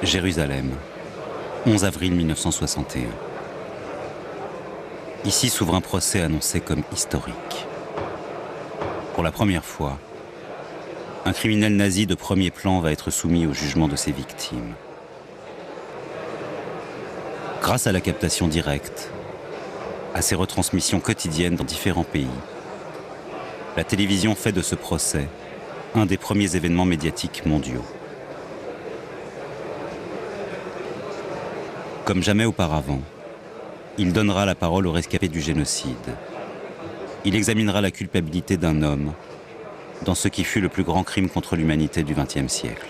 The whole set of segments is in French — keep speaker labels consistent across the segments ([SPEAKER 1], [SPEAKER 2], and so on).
[SPEAKER 1] Jérusalem, 11 avril 1961. Ici s'ouvre un procès annoncé comme historique. Pour la première fois, un criminel nazi de premier plan va être soumis au jugement de ses victimes. Grâce à la captation directe, à ses retransmissions quotidiennes dans différents pays, la télévision fait de ce procès un des premiers événements médiatiques mondiaux. Comme jamais auparavant, il donnera la parole aux rescapés du génocide. Il examinera la culpabilité d'un homme dans ce qui fut le plus grand crime contre l'humanité du XXe siècle.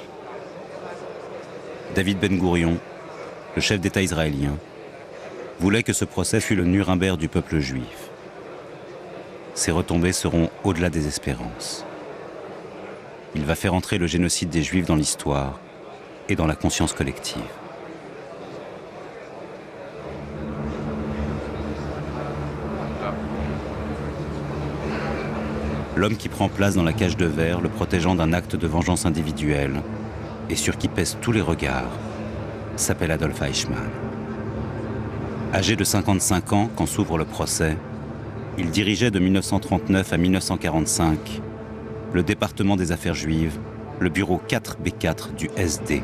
[SPEAKER 1] David Ben Gourion, le chef d'État israélien, voulait que ce procès fût le Nuremberg du peuple juif. Ses retombées seront au-delà des espérances. Il va faire entrer le génocide des Juifs dans l'histoire et dans la conscience collective. L'homme qui prend place dans la cage de verre, le protégeant d'un acte de vengeance individuelle et sur qui pèsent tous les regards, s'appelle Adolf Eichmann. Âgé de 55 ans quand s'ouvre le procès, il dirigeait de 1939 à 1945 le département des affaires juives, le bureau 4B4 du SD,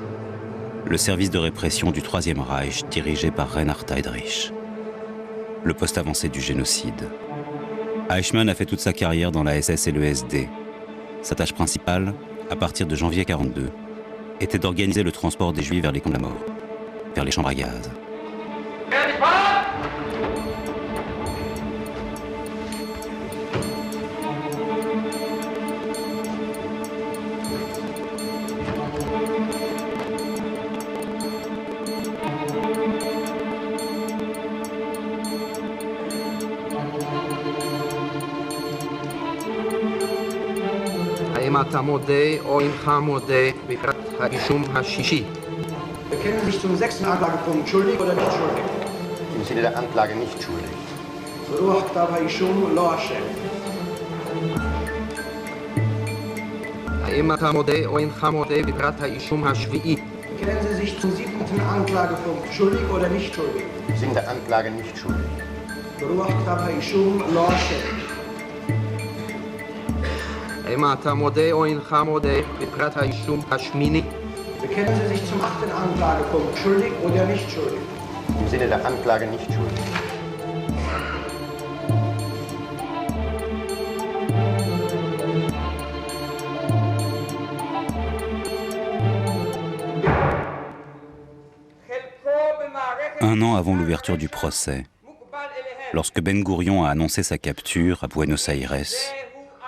[SPEAKER 1] le service de répression du Troisième Reich dirigé par Reinhard Heydrich, le poste avancé du génocide. Eichmann a fait toute sa carrière dans la SS et le SD. Sa tâche principale, à partir de janvier 1942, était d'organiser le transport des Juifs vers les camps de la mort, vers les chambres à gaz.
[SPEAKER 2] אתה מודה או אינך מודה בפרט האישום השישי?
[SPEAKER 3] Bekennen sich zum 6. Anklagepunkt schuldig oder nicht schuldig?
[SPEAKER 4] Im Sinne der Anklage nicht schuldig.
[SPEAKER 3] ברוח כתב האישום לא אשם.
[SPEAKER 2] האם אתה מודה או אינך מודה בפרט האישום השביעי?
[SPEAKER 3] Bekennen Sie sich zum 7. Anklagepunkt schuldig oder nicht schuldig?
[SPEAKER 4] Im Sinne der Anklage nicht schuldig.
[SPEAKER 3] ברוח כתב האישום לא אשם.
[SPEAKER 2] האם אתה מודה או אינך מודה בפרט האישום השמיני?
[SPEAKER 3] Bekennen Sie sich zum 8. Anklagepunkt schuldig oder nicht schuldig?
[SPEAKER 4] Im Sinne der Anklage nicht schuldig.
[SPEAKER 1] Un an avant l'ouverture du procès, lorsque Ben Gourion a annoncé sa capture à Buenos Aires,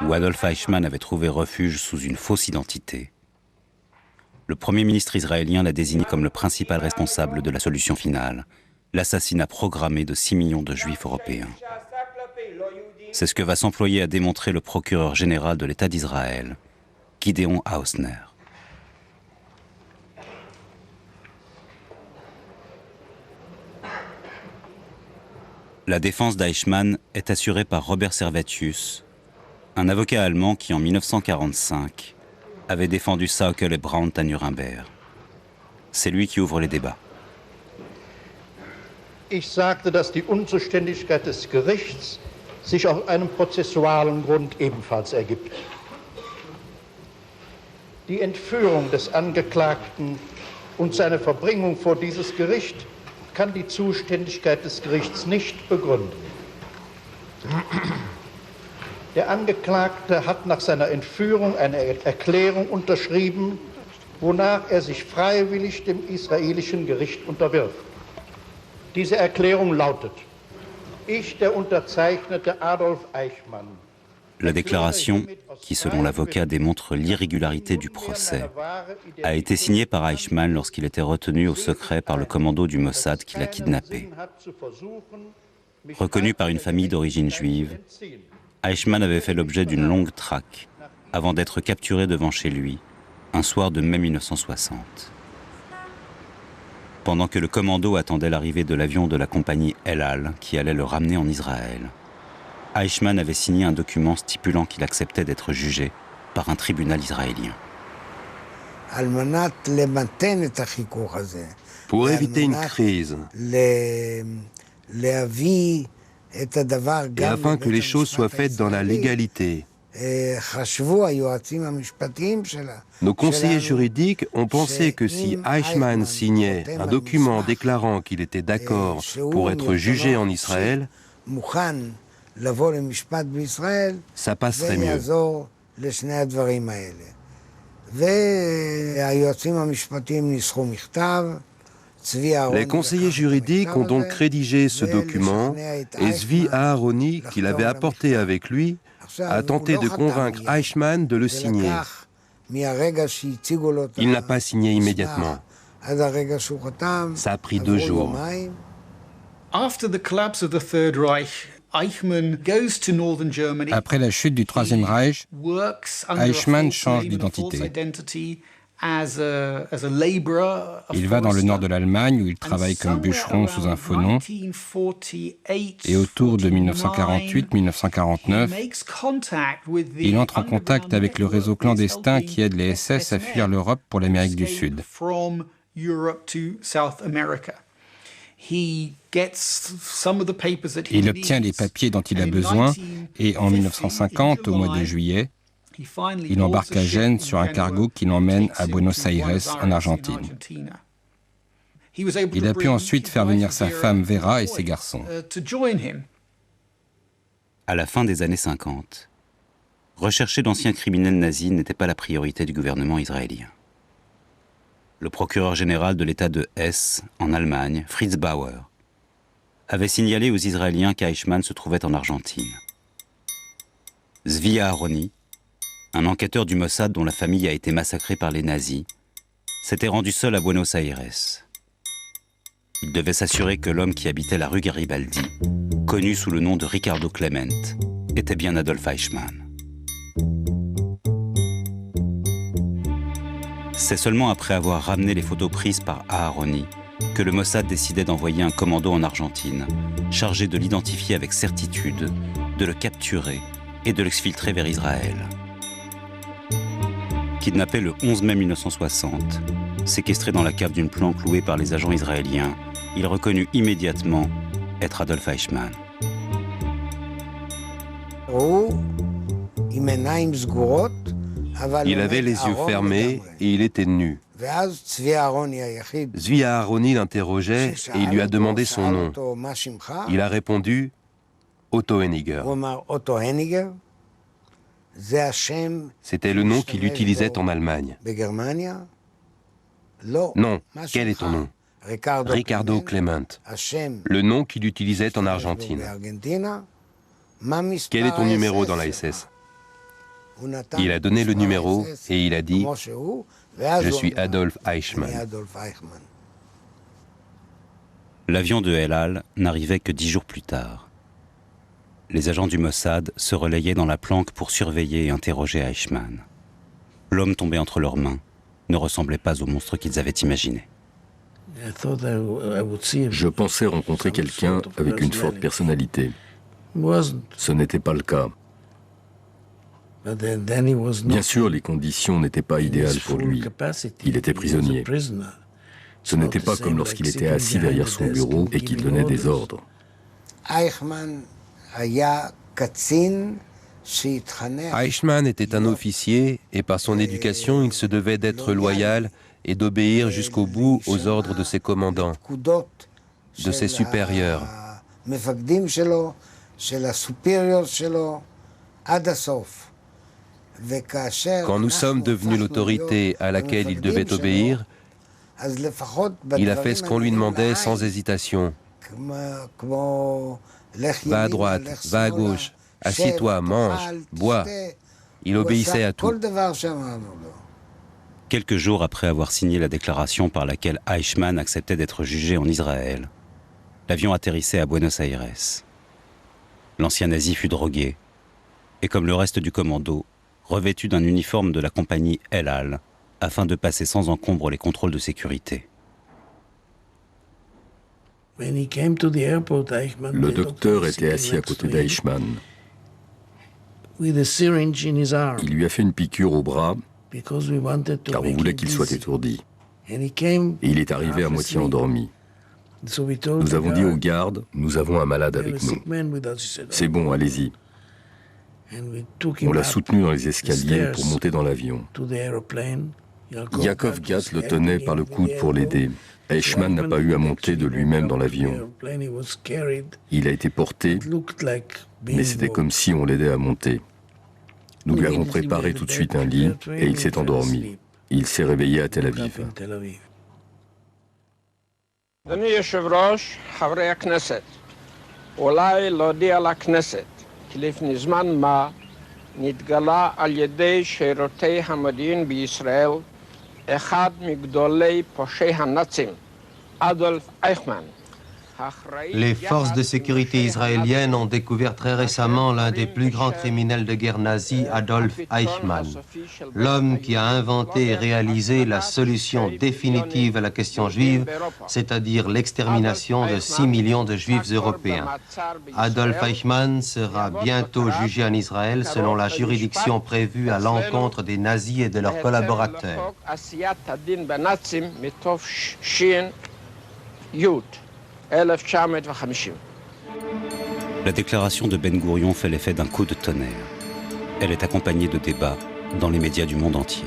[SPEAKER 1] où Adolf Eichmann avait trouvé refuge sous une fausse identité, le Premier ministre israélien l'a désigné comme le principal responsable de la solution finale, l'assassinat programmé de 6 millions de Juifs européens. C'est ce que va s'employer à démontrer le procureur général de l'État d'Israël, Gideon Hausner. La défense d'Eichmann est assurée par Robert Servatius, un avocat allemand qui, en 1945, avait défendu Sauckel et Brandt à Nuremberg. C'est lui qui ouvre les débats.
[SPEAKER 5] Ich sagte, dass die Unzuständigkeit des Gerichts sich aus einem prozessualen Grund ebenfalls ergibt. Die Entführung des Angeklagten und seine Verbringung vor dieses Gericht kann die Zuständigkeit des Gerichts nicht begründen. Der Angeklagte hat nach seiner Entführung eine Erklärung unterschrieben, wonach er sich freiwillig dem israelischen Gericht unterwirft. Diese Erklärung lautet: Ich, der Unterzeichnete Adolf Eichmann.
[SPEAKER 1] La déclaration, qui selon l'avocat démontre l'irrégularité du procès, a été signée par Eichmann lorsqu'il était retenu au secret par le commando du Mossad qui l'a kidnappé. Reconnu par une famille d'origine juive, Eichmann avait fait l'objet d'une longue traque avant d'être capturé devant chez lui un soir de mai 1960. Pendant que le commando attendait l'arrivée de l'avion de la compagnie El Al qui allait le ramener en Israël, Eichmann avait signé un document stipulant qu'il acceptait d'être jugé par un tribunal israélien.
[SPEAKER 6] Pour éviter une crise et afin que les choses soient faites dans la légalité, nos conseillers juridiques ont pensé que si Eichmann signait un document déclarant qu'il était d'accord pour être jugé en Israël, ça passerait mieux. Les conseillers juridiques ont donc rédigé ce document et Zvi Aharoni, qui l'avait apporté avec lui, a tenté de convaincre Eichmann de le signer. Il n'a pas signé immédiatement. Ça a pris 2 jours.
[SPEAKER 7] Après la chute du Troisième Reich, Eichmann change d'identité. Il va dans le nord de l'Allemagne où il travaille comme bûcheron sous un faux nom. Et autour de 1948-1949, il entre en contact avec le réseau clandestin qui aide les SS à fuir l'Europe pour l'Amérique du Sud. Il obtient les papiers dont il a besoin et en 1950, au mois de juillet, il embarque à Gênes sur un cargo qui l'emmène à Buenos Aires, en Argentine. Il a pu ensuite faire venir sa femme Vera et ses garçons.
[SPEAKER 1] À la fin des années 50, rechercher d'anciens criminels nazis n'était pas la priorité du gouvernement israélien. Le procureur général de l'État de Hesse, en Allemagne, Fritz Bauer, avait signalé aux Israéliens qu'Eichmann se trouvait en Argentine. Zvi Aharoni, un enquêteur du Mossad dont la famille a été massacrée par les nazis, s'était rendu seul à Buenos Aires. Il devait s'assurer que l'homme qui habitait la rue Garibaldi, connu sous le nom de Ricardo Clement, était bien Adolf Eichmann. C'est seulement après avoir ramené les photos prises par Aharoni que le Mossad décidait d'envoyer un commando en Argentine, chargé de l'identifier avec certitude, de le capturer et de l'exfiltrer vers Israël. Kidnappé le 11 mai 1960, séquestré dans la cave d'une planque louée par les agents israéliens, il reconnut immédiatement être Adolf Eichmann.
[SPEAKER 6] Il avait les yeux fermés et il était nu. Zvi Aharoni l'interrogeait et il lui a demandé son nom. Il a répondu « Otto Henniger ». C'était le nom qu'il utilisait en Allemagne. Non, quel est ton nom? Ricardo Clement. Le nom qu'il utilisait en Argentine. Quel est ton numéro dans la SS? Il a donné le numéro et il a dit « Je suis Adolf Eichmann ».
[SPEAKER 1] L'avion de El Al n'arrivait que 10 jours plus tard. Les agents du Mossad se relayaient dans la planque pour surveiller et interroger Eichmann. L'homme tombé entre leurs mains ne ressemblait pas au monstre qu'ils avaient imaginé.
[SPEAKER 8] Je pensais rencontrer quelqu'un avec une forte personnalité. Ce n'était pas le cas. Bien sûr, les conditions n'étaient pas idéales pour lui. Il était prisonnier. Ce n'était pas comme lorsqu'il était assis derrière son bureau et qu'il donnait des ordres.
[SPEAKER 6] Eichmann était un officier et par son éducation, il se devait d'être loyal et d'obéir jusqu'au bout aux ordres de ses commandants, de ses supérieurs. Quand nous sommes devenus l'autorité à laquelle il devait obéir, il a fait ce qu'on lui demandait sans hésitation. Va à droite, va à gauche, assieds-toi, mange, bois. Il obéissait à tout.
[SPEAKER 1] Quelques jours après avoir signé la déclaration par laquelle Eichmann acceptait d'être jugé en Israël, l'avion atterrissait à Buenos Aires. L'ancien nazi fut drogué, et comme le reste du commando, revêtu d'un uniforme de la compagnie El Al, afin de passer sans encombre les contrôles de sécurité.
[SPEAKER 8] Le docteur était assis à côté d'Eichmann. Il lui a fait une piqûre au bras car on voulait qu'il soit étourdi. Et il est arrivé à moitié endormi. Nous avons dit aux gardes, nous avons un malade avec nous. C'est bon, allez-y. On l'a soutenu dans les escaliers pour monter dans l'avion. Yaakov Gat le tenait par le coude pour l'aider. Eichmann n'a pas eu à monter de lui-même dans l'avion. Il a été porté, mais c'était comme si on l'aidait à monter. Nous lui avons préparé tout de suite un lit et il s'est endormi. Il s'est réveillé à Tel Aviv.
[SPEAKER 9] אדוני יושב-ראש, חברי הכנסת, אולי להודיע לכנסת כי לפני זמן מה נתגלה על ידי שירותי המודיעין בישראל אחד מגדולי פושעי הנאצים, אדולף אייכמן.
[SPEAKER 10] Les forces de sécurité israéliennes ont découvert très récemment l'un des plus grands criminels de guerre nazis, Adolf Eichmann, l'homme qui a inventé et réalisé la solution définitive à la question juive, c'est-à-dire l'extermination de 6 millions de juifs européens. Adolf Eichmann sera bientôt jugé en Israël selon la juridiction prévue à l'encontre des nazis et de leurs collaborateurs.
[SPEAKER 1] La déclaration de Ben Gourion fait l'effet d'un coup de tonnerre. Elle est accompagnée de débats dans les médias du monde entier.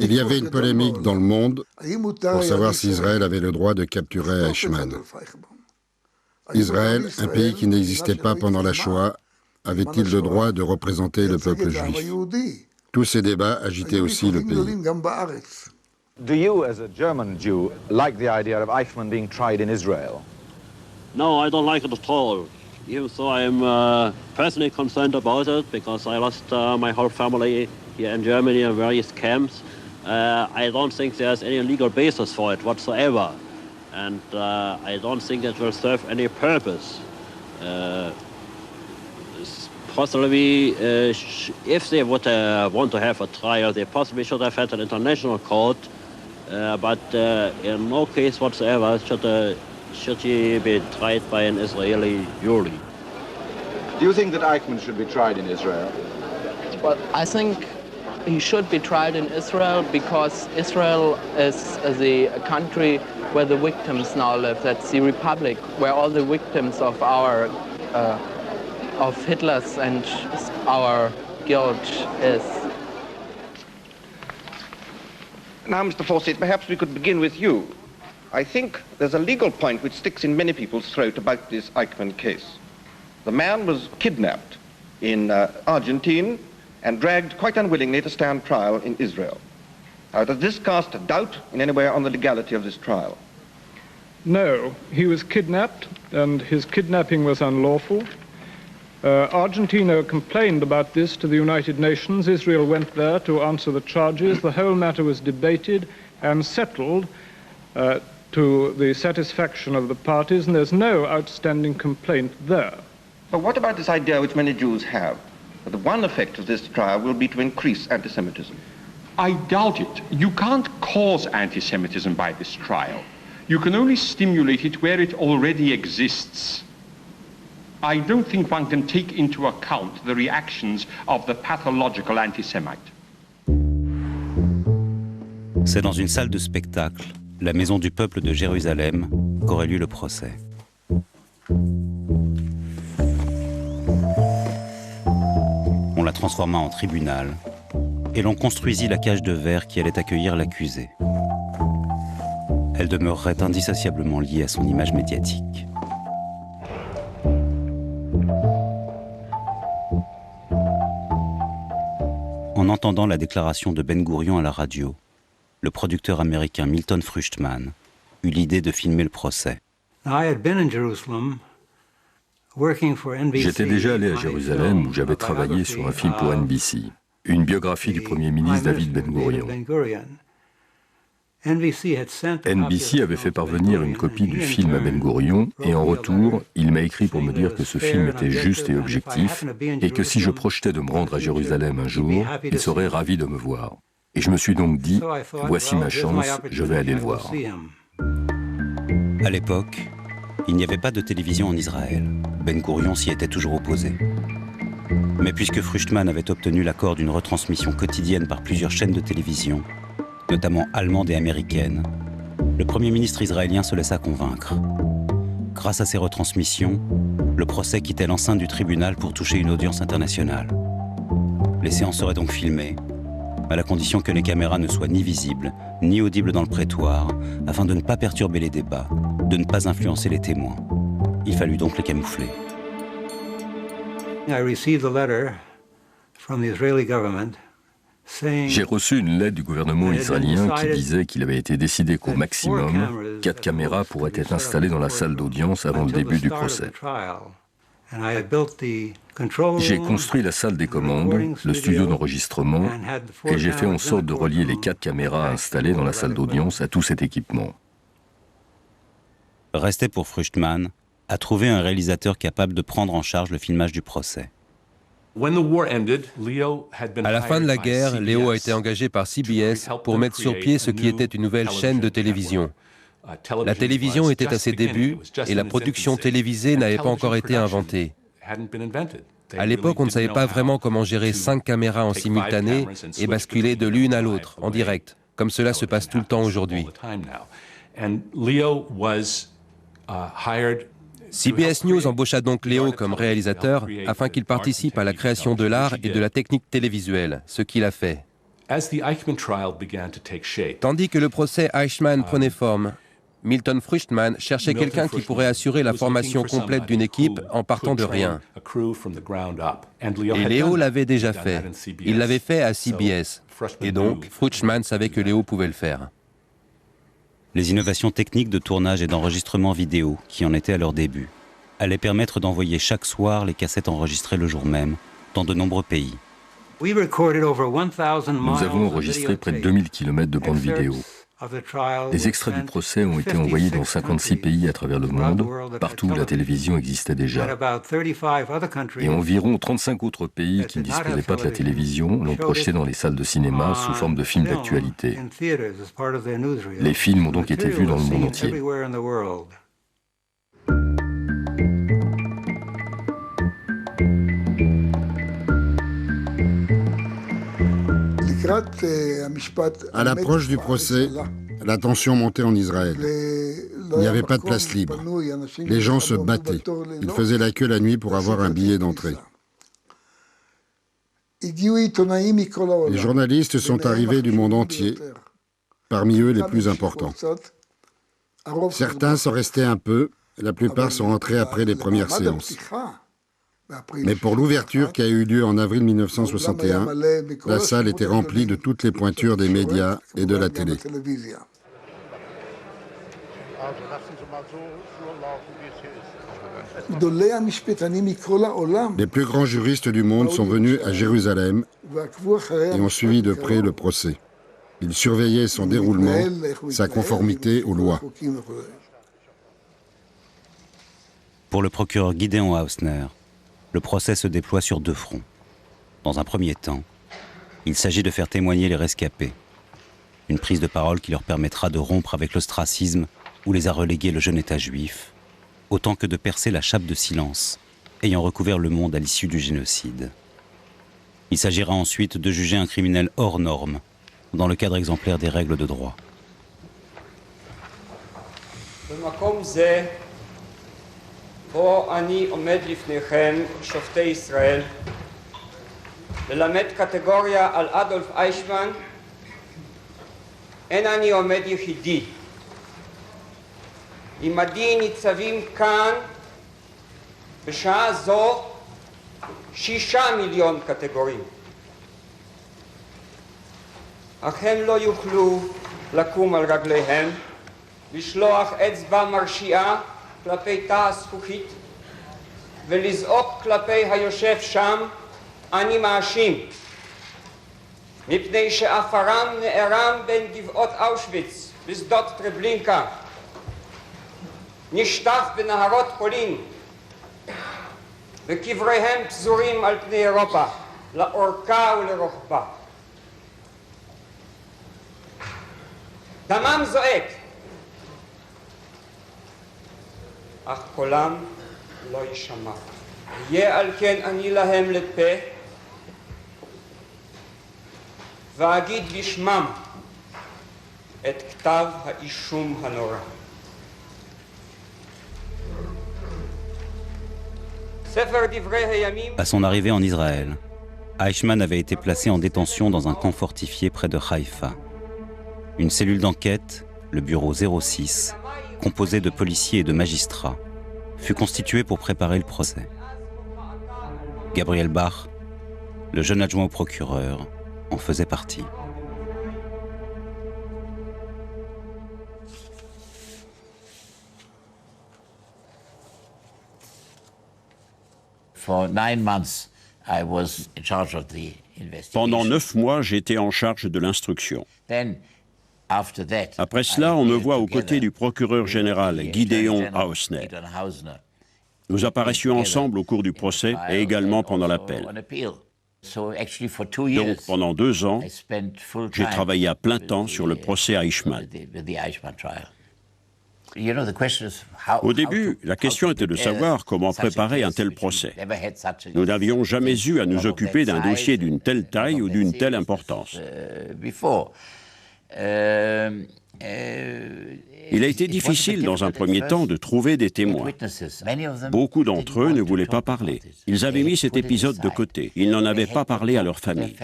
[SPEAKER 11] Il y avait une polémique dans le monde pour savoir si Israël avait le droit de capturer Eichmann. Israël, un pays qui n'existait pas pendant la Shoah, avait-il le droit de représenter le peuple juif? Tous ces débats agitaient aussi le pays.
[SPEAKER 12] Do you, as a German Jew, like the idea of Eichmann being tried in Israel?
[SPEAKER 13] No, I don't like it at all. Even though I'm personally concerned about it, because I lost my whole family here in Germany in various camps. I don't think there's any legal basis for it whatsoever. And I don't think it will serve any purpose. Possibly, if they would want to have a trial, they possibly should have had an international court, but in no case whatsoever should he be tried by an Israeli jury.
[SPEAKER 12] Do you think that Eichmann should be tried in Israel?
[SPEAKER 14] Well, I think he should be tried in Israel because Israel is the country where the victims now live. That's the republic where all the victims of our of Hitler's and our guilt is.
[SPEAKER 15] Now, Mr. Fawcett, perhaps we could begin with you. I think there's a legal point which sticks in many people's throat about this Eichmann case. The man was kidnapped in Argentina and dragged quite unwillingly to stand trial in Israel. Does this cast a doubt in any way on the legality of this trial?
[SPEAKER 16] No, he was kidnapped and his kidnapping was unlawful. Argentina complained about this to the United Nations. Israel went there to answer the charges. The whole matter was debated and settled to the satisfaction of the parties, and there's no outstanding complaint there.
[SPEAKER 15] But what about this idea which many Jews have, that the one effect of this trial will be to increase anti-Semitism?
[SPEAKER 17] I doubt it. You can't cause anti-Semitism by this trial. You can only stimulate it where it already exists. I don't think one can take into account the reactions of the pathological anti-Semite.
[SPEAKER 1] C'est dans une salle de spectacle, la Maison du Peuple de Jérusalem, qu'aurait lieu le procès. On la transforma en tribunal et l'on construisit la cage de verre qui allait accueillir l'accusé. Elle demeurerait indissociablement liée à son image médiatique. En entendant la déclaration de Ben Gourion à la radio, le producteur américain Milton Fruchtman eut l'idée de filmer le procès.
[SPEAKER 8] J'étais déjà allé à Jérusalem où j'avais travaillé sur un film pour NBC, une biographie du Premier ministre David Ben Gourion. NBC avait fait parvenir une copie du film à Ben Gourion et en retour, il m'a écrit pour me dire que ce film était juste et objectif et que si je projetais de me rendre à Jérusalem un jour, il serait ravi de me voir. Et je me suis donc dit, voici ma chance, je vais aller le voir.
[SPEAKER 1] À l'époque, Il n'y avait pas de télévision en Israël. Ben Gourion s'y était toujours opposé. Mais puisque Fruchtmann avait obtenu l'accord d'une retransmission quotidienne par plusieurs chaînes de télévision, notamment allemandes et américaines, le Premier ministre israélien se laissa convaincre. Grâce à ces retransmissions, le procès quittait l'enceinte du tribunal pour toucher une audience internationale. Les séances seraient donc filmées, à la condition que les caméras ne soient ni visibles, ni audibles dans le prétoire, afin de ne pas perturber les débats, de ne pas influencer les témoins. Il fallut donc les camoufler.
[SPEAKER 8] J'ai reçu une lettre du gouvernement israélien qui disait qu'il avait été décidé qu'au maximum, 4 caméras pourraient être installées dans la salle d'audience avant le début du procès. J'ai construit la salle des commandes, le studio d'enregistrement, et j'ai fait en sorte de relier les 4 caméras installées dans la salle d'audience à tout cet équipement.
[SPEAKER 1] Restait pour Fruchtmann à trouver un réalisateur capable de prendre en charge le filmage du procès.
[SPEAKER 6] À la fin de la guerre, Léo a été engagé par CBS pour mettre sur pied ce qui était une nouvelle chaîne de télévision. La télévision était à ses débuts et la production télévisée n'avait pas encore été inventée. À l'époque, on ne savait pas vraiment comment gérer 5 caméras en simultané et basculer de l'une à l'autre, en direct, comme cela se passe tout le temps aujourd'hui. CBS News embaucha donc Léo comme réalisateur afin qu'il participe à la création de l'art et de la technique télévisuelle, ce qu'il a fait. Tandis que le procès Eichmann prenait forme, Milton Fruchtmann cherchait quelqu'un qui pourrait assurer la formation complète d'une équipe en partant de rien. Et Léo l'avait déjà fait. Il l'avait fait à CBS. Et donc, Fruchtmann savait que Léo pouvait le faire.
[SPEAKER 1] Les innovations techniques de tournage et d'enregistrement vidéo, qui en étaient à leur début, allaient permettre d'envoyer chaque soir les cassettes enregistrées le jour même, dans de nombreux pays.
[SPEAKER 8] Nous avons enregistré près de 2000 km de bandes vidéo. Les extraits du procès ont été envoyés dans 56 pays à travers le monde, partout où la télévision existait déjà. Et environ 35 autres pays qui ne disposaient pas de la télévision l'ont projeté dans les salles de cinéma sous forme de films d'actualité. Les films ont donc été vus dans le monde entier.
[SPEAKER 11] À l'approche du procès, la tension montait en Israël. Il n'y avait pas de place libre. Les gens se battaient. Ils faisaient la queue la nuit pour avoir un billet d'entrée. Les journalistes sont arrivés du monde entier, parmi eux les plus importants. Certains sont restés un peu, la plupart sont rentrés après les premières séances. Mais pour l'ouverture qui a eu lieu en avril 1961, la salle était remplie de toutes les pointures des médias et de la télé. Les plus grands juristes du monde sont venus à Jérusalem et ont suivi de près le procès. Ils surveillaient son déroulement, sa conformité aux lois.
[SPEAKER 1] Pour le procureur Gideon Hausner, le procès se déploie sur 2 fronts. Dans un premier temps, il s'agit de faire témoigner les rescapés. Une prise de parole qui leur permettra de rompre avec l'ostracisme où les a relégués le jeune État juif, autant que de percer la chape de silence ayant recouvert le monde à l'issue du génocide. Il s'agira ensuite de juger un criminel hors norme, dans le cadre exemplaire des règles de droit.
[SPEAKER 18] בו אני עומד לפניכם, שופטי ישראל, ללמד קטגוריה על אדולף אייכמן. אין אני עומד יחידי. עמדי ניצבים כאן בשעה זו 6 מיליון קטגורים. אך הם לא יוכלו לקום על רגליהם, לשלוח אצבע מרשיעה כלפי תא הזכוכית ולזעוק כלפי היושב שם אני מאשים מפני שאפרם נערם בין גבעות אושוויץ בשדות טרבלינקה נשטף בנהרות פולין וקבריהם פזורים על פני אירופה לאורכה ולרוחבה דמם זועק אך קולם לא יישמע. יהיה על כן אני להם לפה, ואגיד בשמם את כתב האישום הנורא.
[SPEAKER 1] À son arrivée en Israël, Eichmann avait été placé en détention dans un camp fortifié près de Haïfa. Une cellule d'enquête, le bureau 06, composé de policiers et de magistrats, fut constituée pour préparer le procès. Gabriel Bach, le jeune adjoint au procureur, en faisait partie.
[SPEAKER 19] Pendant 9 mois, j'étais en charge de l'instruction. Après cela, on me voit aux côtés du procureur général Gideon Hausner. Nous apparaissions ensemble au cours du procès et également pendant l'appel. Donc, pendant 2 ans, j'ai travaillé à plein temps sur le procès Eichmann. Au début, la question était de savoir comment préparer un tel procès. Nous n'avions jamais eu à nous occuper d'un dossier d'une telle taille ou d'une telle importance. Il a été difficile dans un premier temps de trouver des témoins. Beaucoup d'entre eux ne voulaient pas parler. Ils avaient mis cet épisode de côté. Ils n'en avaient pas parlé à leur famille.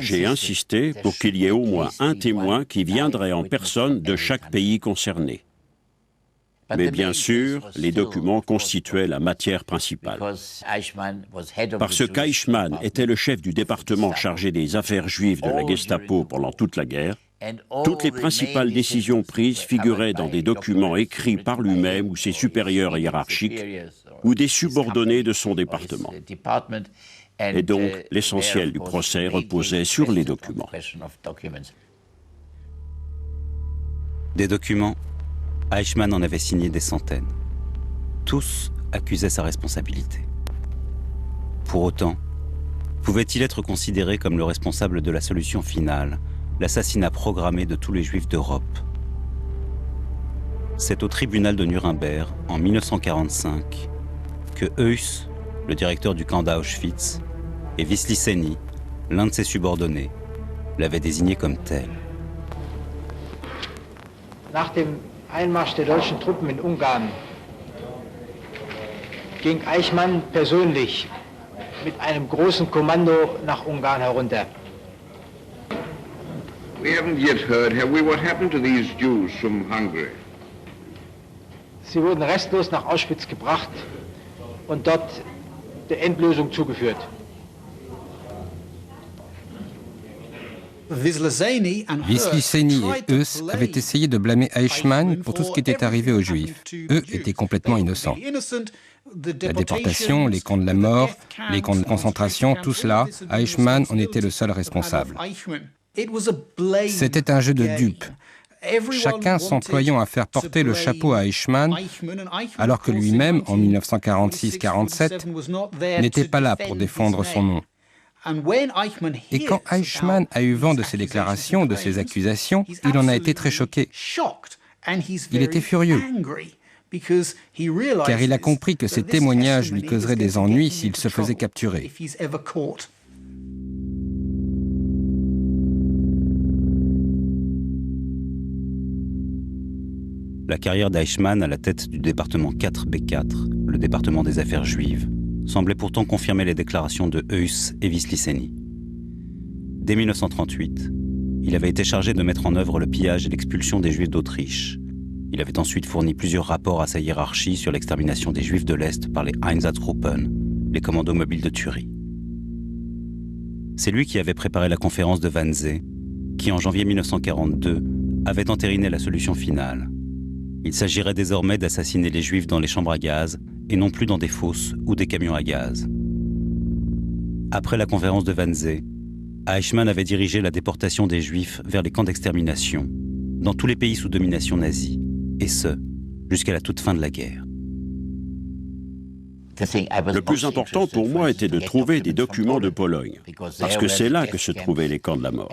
[SPEAKER 19] J'ai insisté pour qu'il y ait au moins un témoin qui viendrait en personne de chaque pays concerné. Mais bien sûr, les documents constituaient la matière principale. Parce qu'Eichmann était le chef du département chargé des affaires juives de la Gestapo pendant toute la guerre, toutes les principales décisions prises figuraient dans des documents écrits par lui-même ou ses supérieurs hiérarchiques ou des subordonnés de son département. Et donc, l'essentiel du procès reposait sur les documents.
[SPEAKER 1] Des documents, Eichmann en avait signé des centaines. Tous accusaient sa responsabilité. Pour autant, pouvait-il être considéré comme le responsable de la solution finale, l'assassinat programmé de tous les Juifs d'Europe? C'est au tribunal de Nuremberg, en 1945, que Heuss, le directeur du camp d'Auschwitz, et Wisliceny, l'un de ses subordonnés, l'avaient désigné comme tel.
[SPEAKER 3] Nach dem Einmarsch der deutschen Truppen in Ungarn ging Eichmann persönlich mit einem großen Kommando nach Ungarn herunter.
[SPEAKER 20] We haven't yet heard, have we, what happened to these Jews from Hungary?
[SPEAKER 3] Sie wurden restlos nach Auschwitz gebracht und dort der Endlösung zugeführt.
[SPEAKER 7] Wisliceny et Heuss avaient essayé de blâmer Eichmann pour tout ce qui était arrivé aux Juifs. Eux étaient complètement innocents. La déportation, les camps de la mort, les camps de concentration, tout cela, Eichmann en était le seul responsable. C'était un jeu de dupes. Chacun s'employant à faire porter le chapeau à Eichmann, alors que lui-même, en 1946-47, n'était pas là pour défendre son nom. Et quand Eichmann a eu vent de ces déclarations, de ces accusations, il en a été très choqué. Il était furieux, car il a compris que ces témoignages lui causeraient des ennuis s'il se faisait capturer.
[SPEAKER 1] La carrière d'Eichmann à la tête du département 4B4, le département des affaires juives, semblait pourtant confirmer les déclarations de Heuss et Wisliceny. Dès 1938, il avait été chargé de mettre en œuvre le pillage et l'expulsion des Juifs d'Autriche. Il avait ensuite fourni plusieurs rapports à sa hiérarchie sur l'extermination des Juifs de l'Est par les Einsatzgruppen, les commandos mobiles de tuerie. C'est lui qui avait préparé la conférence de Wannsee, qui en janvier 1942 avait entériné la solution finale. Il s'agirait désormais d'assassiner les Juifs dans les chambres à gaz et non plus dans des fosses ou des camions à gaz. Après la conférence de Wannsee, Eichmann avait dirigé la déportation des Juifs vers les camps d'extermination dans tous les pays sous domination nazie, et ce, jusqu'à la toute fin de la guerre.
[SPEAKER 19] Le plus important pour moi était de trouver des documents de Pologne, parce que c'est là que se trouvaient les camps de la mort.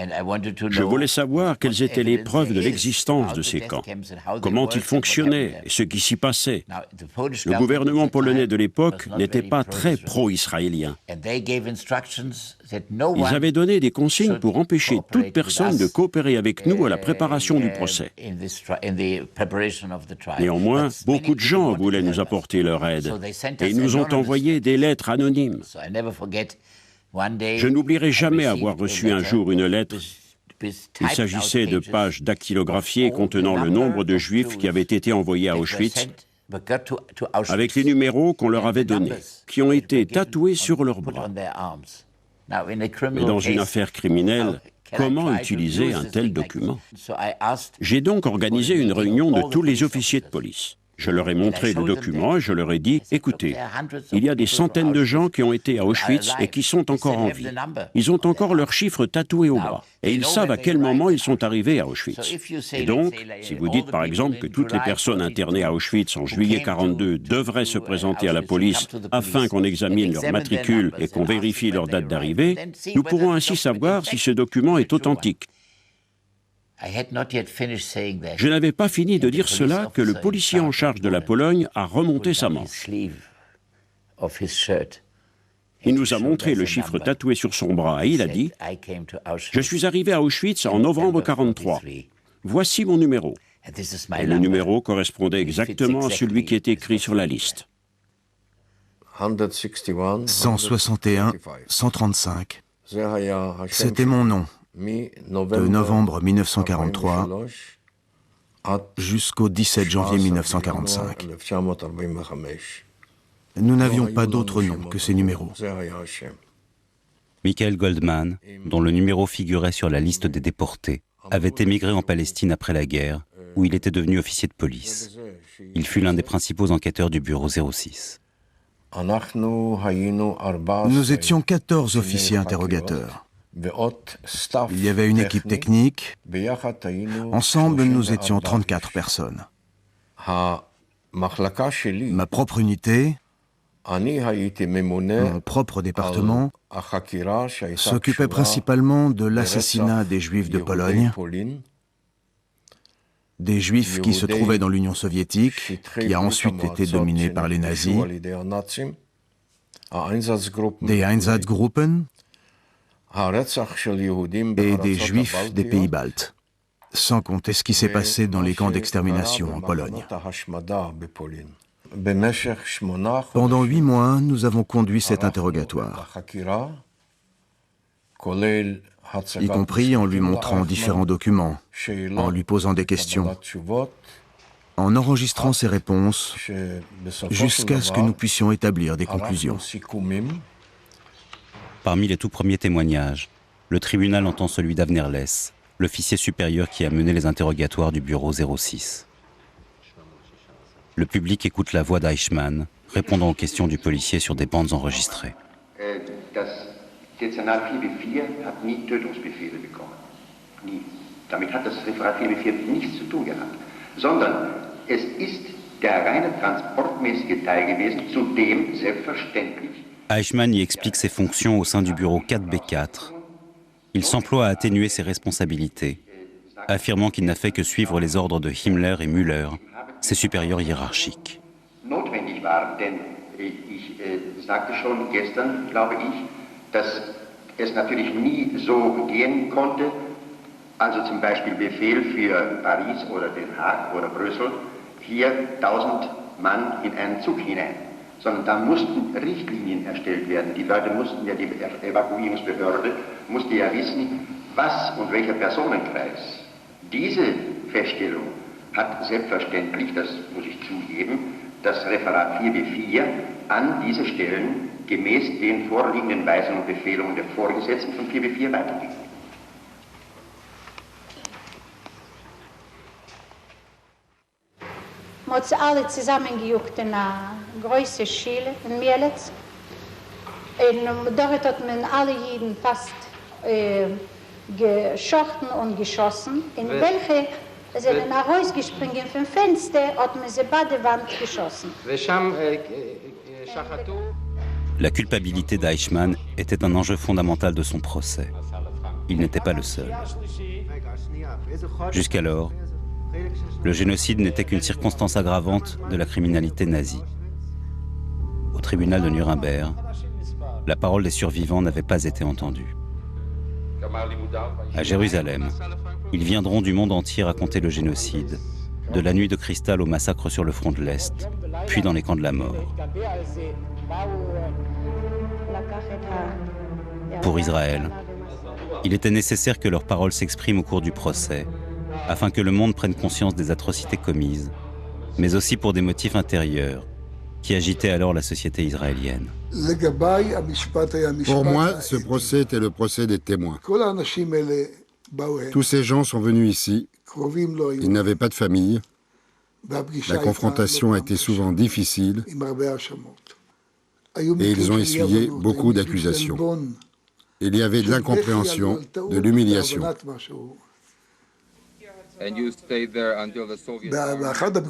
[SPEAKER 19] Je voulais savoir quelles étaient les preuves de l'existence de ces camps, comment ils fonctionnaient et ce qui s'y passait. Le gouvernement polonais de l'époque n'était pas très pro-israélien. Ils avaient donné des consignes pour empêcher toute personne de coopérer avec nous à la préparation du procès. Néanmoins, beaucoup de gens voulaient nous apporter leur aide et ils nous ont envoyé des lettres anonymes. Je n'oublierai jamais avoir reçu un jour une lettre. Il s'agissait de pages dactylographiées contenant le nombre de Juifs qui avaient été envoyés à Auschwitz, avec les numéros qu'on leur avait donnés, qui ont été tatoués sur leurs bras. Mais dans une affaire criminelle, comment utiliser un tel document? J'ai donc organisé une réunion de tous les officiers de police. Je leur ai montré le document et je leur ai dit, écoutez, il y a des centaines de gens qui ont été à Auschwitz et qui sont encore en vie. Ils ont encore leurs chiffres tatoués au bras et ils savent à quel moment ils sont arrivés à Auschwitz. Et donc, si vous dites par exemple que toutes les personnes internées à Auschwitz en juillet 1942 devraient se présenter à la police afin qu'on examine leur matricule et qu'on vérifie leur date d'arrivée, nous pourrons ainsi savoir si ce document est authentique. Je n'avais pas fini de dire cela que le policier en charge de la Pologne a remonté sa manche. Il nous a montré le chiffre tatoué sur son bras et il a dit « Je suis arrivé à Auschwitz en novembre 1943. Voici mon numéro. » Et le numéro correspondait exactement à celui qui était écrit sur la liste.
[SPEAKER 21] 161, 135. C'était mon nom. De novembre 1943 jusqu'au 17 janvier 1945. Nous n'avions pas d'autre nom que ces numéros.
[SPEAKER 1] Michael Goldman, dont le numéro figurait sur la liste des déportés, avait émigré en Palestine après la guerre, où il était devenu officier de police. Il fut l'un des principaux enquêteurs du bureau 06.
[SPEAKER 21] Nous étions 14 officiers interrogateurs. Il y avait une équipe technique. Ensemble, nous étions 34 personnes. Ma propre unité, mon propre département, s'occupait principalement de l'assassinat des Juifs de Pologne, des Juifs qui se trouvaient dans l'Union soviétique, qui a ensuite été dominée par les nazis, des Einsatzgruppen, et des Juifs des pays baltes, sans compter ce qui s'est passé dans les camps d'extermination en Pologne. Pendant 8 mois, nous avons conduit cet interrogatoire, y compris en lui montrant différents documents, en lui posant des questions, en enregistrant ses réponses, jusqu'à ce que nous puissions établir des conclusions.
[SPEAKER 1] Parmi les tout premiers témoignages, le tribunal entend celui d'Avner Less, l'officier supérieur qui a mené les interrogatoires du bureau 06. Le public écoute la voix d'Eichmann, répondant aux questions du policier sur des bandes enregistrées.
[SPEAKER 4] Das Dezernat 4B4 hat nie Tötungsbefehle bekommen. Nie. Damit hat das Referat 4B4 nichts zu tun gehabt. Sondern es ist der reine transportmäßige Teil gewesen, zu dem selbstverständlich.
[SPEAKER 1] Eichmann y explique ses fonctions au sein du bureau 4B4. Il s'emploie à atténuer ses responsabilités, affirmant qu'il n'a fait que suivre les ordres de Himmler et Müller, ses supérieurs hiérarchiques.
[SPEAKER 4] Notwendig war, denn ich sagte schon gestern, glaube ich, dass es natürlich nie so gehen konnte, also zum Beispiel Befehl für Paris oder Den Haag oder Brüssel, hier 1000 Mann in einen Zug hinein. Sondern da mussten Richtlinien erstellt werden. Die Leute mussten ja, die Evakuierungsbehörde musste ja wissen, was und welcher Personenkreis. Diese Feststellung hat selbstverständlich, das muss ich zugeben, das Referat 4B4 an diese Stellen gemäß den vorliegenden Weisungen und Befehlungen der Vorgesetzten von 4B4 weitergegeben.
[SPEAKER 22] Wir haben alle zusammengejuckt in einer großen Schule in Mielec. Und dort hat man alle Juden fast geschochten und geschossen. In welche sind rausgesprungen vom Fenster, hat man sie bei der Wand geschossen.
[SPEAKER 1] La culpabilité d'Eichmann était un enjeu fondamental de son procès. Il n'était pas le seul. Jusqu'alors, le génocide n'était qu'une circonstance aggravante de la criminalité nazie. Au tribunal de Nuremberg, la parole des survivants n'avait pas été entendue. À Jérusalem, ils viendront du monde entier raconter le génocide, de la nuit de cristal au massacre sur le front de l'Est, puis dans les camps de la mort. Pour Israël, il était nécessaire que leurs paroles s'expriment au cours du procès, afin que le monde prenne conscience des atrocités commises, mais aussi pour des motifs intérieurs qui agitaient alors la société israélienne.
[SPEAKER 11] Pour moi, ce procès était le procès des témoins. Tous ces gens sont venus ici. Ils n'avaient pas de famille. La confrontation a été souvent difficile et ils ont essuyé beaucoup d'accusations. Il y avait de l'incompréhension, de l'humiliation.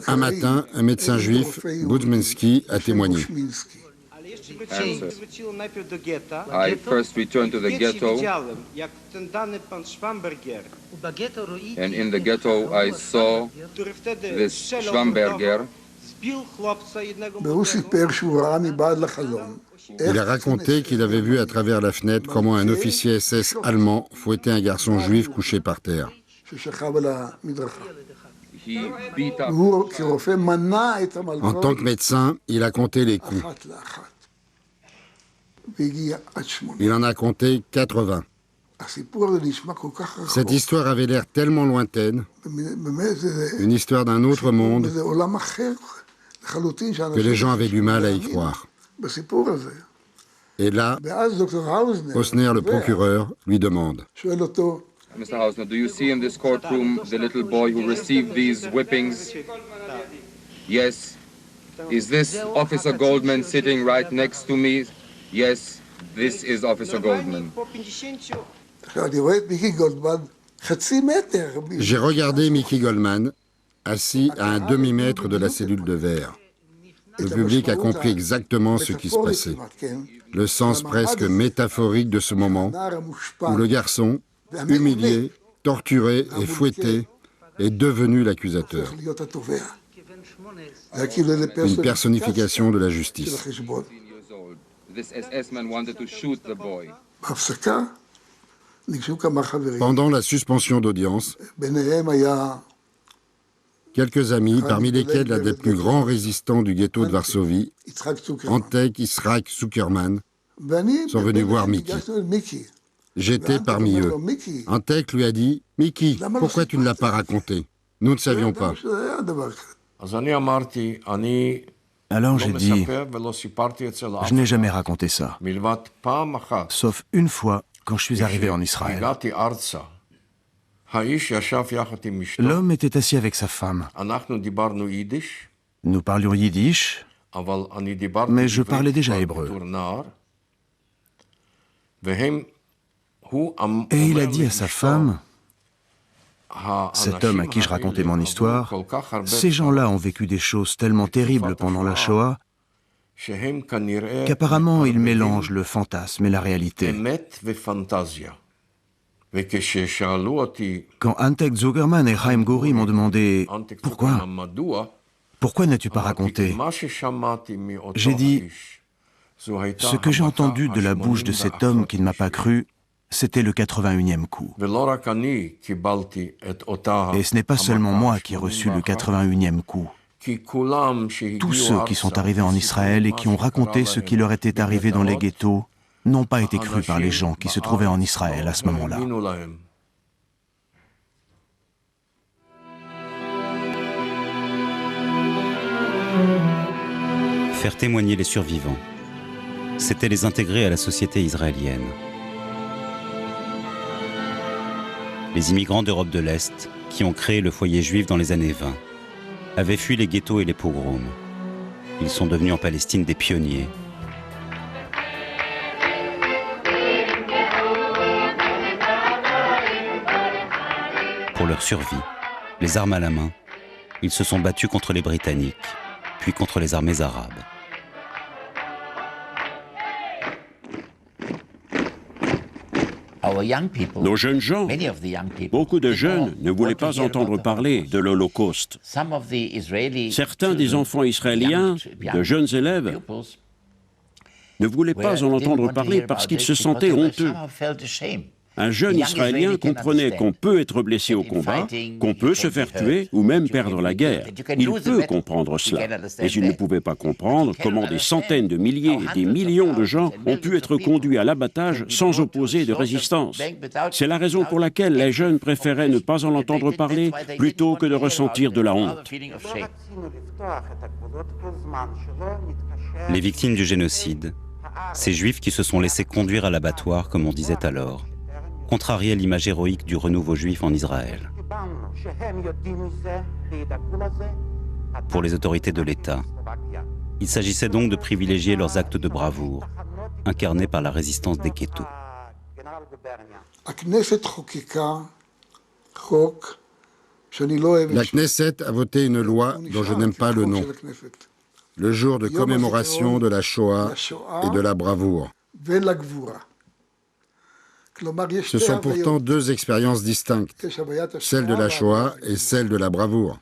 [SPEAKER 11] Un matin, un médecin juif, Budzminski, a témoigné.
[SPEAKER 2] I first returned to the ghetto, and in the ghetto I saw this Schwamberger.
[SPEAKER 11] Il a raconté qu'il avait vu à travers la fenêtre comment un officier SS allemand fouettait un garçon juif couché par terre. En tant que médecin, il a compté les coups. Il en a compté 80. Cette histoire avait l'air tellement lointaine, une histoire d'un autre monde, que les gens avaient du mal à y croire. Et là, Hausner, le procureur, lui demande.
[SPEAKER 2] Mr. Hausner, do you see in this courtroom the little boy who received these whippings? Yes. Is this Officer Goldman sitting right next to me? Yes, this is Officer Goldman.
[SPEAKER 11] J'ai regardé Mickey Goldman, assis à un demi-mètre de la cellule de verre. Le public a compris exactement ce qui se passait. Le sens presque métaphorique de ce moment où le garçon, humilié, torturé et fouetté, est devenu l'accusateur. Une personnification de la justice. Pendant la suspension d'audience, quelques amis, parmi lesquels l'un des plus grands résistants du ghetto de Varsovie, Antek Yitzhak Zuckerman, sont venus voir Mickey. J'étais parmi eux. Antek lui a dit « Mickey, pourquoi tu ne l'as pas raconté? Nous ne savions pas. »
[SPEAKER 21] Alors j'ai dit, je n'ai jamais raconté ça, sauf une fois quand je suis arrivé en Israël. L'homme était assis avec sa femme. Nous parlions yiddish, mais je parlais déjà hébreu. Et il a dit à sa femme, cet homme à qui je racontais mon histoire, ces gens-là ont vécu des choses tellement terribles pendant la Shoah qu'apparemment ils mélangent le fantasme et la réalité. Quand Antek Zuckerman et Chaim Guri m'ont demandé « Pourquoi n'as-tu pas raconté ?» J'ai dit « Ce que j'ai entendu de la bouche de cet homme qui ne m'a pas cru, c'était le 81e coup. Et ce n'est pas seulement moi qui ai reçu le 81e coup. Tous ceux qui sont arrivés en Israël et qui ont raconté ce qui leur était arrivé dans les ghettos n'ont pas été crus par les gens qui se trouvaient en Israël à ce moment-là.
[SPEAKER 1] Faire témoigner les survivants, c'était les intégrer à la société israélienne. Les immigrants d'Europe de l'Est, qui ont créé le foyer juif dans les années 20, avaient fui les ghettos et les pogroms. Ils sont devenus en Palestine des pionniers. Pour leur survie, les armes à la main, ils se sont battus contre les Britanniques, puis contre les armées arabes.
[SPEAKER 19] Nos jeunes gens, beaucoup de jeunes ne voulaient pas entendre parler de l'Holocauste. Certains des enfants israéliens, de jeunes élèves, ne voulaient pas en entendre parler parce qu'ils se sentaient honteux. Un jeune Israélien comprenait qu'on peut être blessé au combat, qu'on peut se faire tuer ou même perdre la guerre. Il peut comprendre cela, mais il ne pouvait pas comprendre comment des centaines de milliers et des millions de gens ont pu être conduits à l'abattage sans opposer de résistance. C'est la raison pour laquelle les jeunes préféraient ne pas en entendre parler plutôt que de ressentir de la honte.
[SPEAKER 1] Les victimes du génocide, ces juifs qui se sont laissés conduire à l'abattoir, comme on disait alors, contrariait l'image héroïque du renouveau juif en Israël. Pour les autorités de l'État, il s'agissait donc de privilégier leurs actes de bravoure, incarnés par la résistance des ghettos.
[SPEAKER 11] La Knesset a voté une loi dont je n'aime pas le nom, le jour de commémoration de la Shoah et de la bravoure. Ce sont pourtant deux expériences distinctes, celle de la Shoah et celle de la bravoure.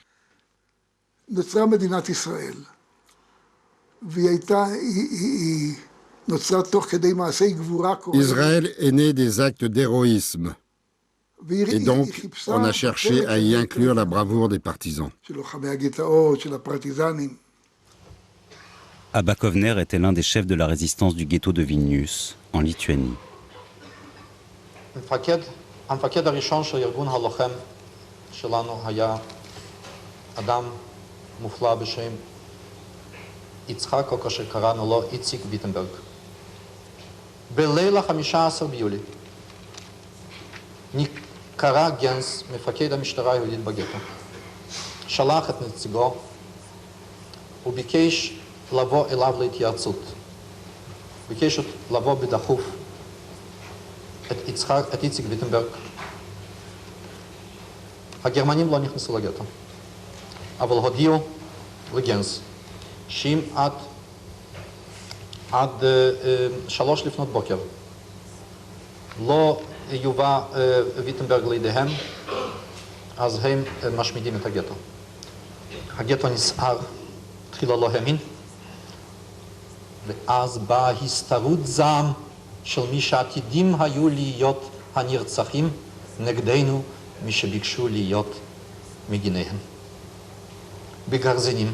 [SPEAKER 11] Israël est né des actes d'héroïsme, et donc on a cherché à y inclure la bravoure des partisans.
[SPEAKER 1] Abba Kovner était l'un des chefs de la résistance du ghetto de Vilnius, en Lituanie.
[SPEAKER 5] המפקד הראשון של ארגון הלוחם שלנו היה אדם מופלא בשם יצחק, או כאשר קראנו לו איציק ויטנברג. בליל ה-15 ביולי קרא גנץ, מפקד המשטרה היהודית בגטו, שלח את נציגו וביקש לבוא אליו להתייעצות. ביקש לבוא בדחוף את איציק ויטנברג. הגרמנים לא נכנסו לגטו, אבל הודיעו לגנץ שאם עד 3 לפנות בוקר לא יובא ויטנברג לידיהם, אז הם משמידים את הגטו. הגטו נסער, תחילה לא האמין, ואז באה הסתרות זעם של מי שעתידים היו להיות הנרצחים נגדנו, מי שביקשו להיות מגיניהם. בגרזינים,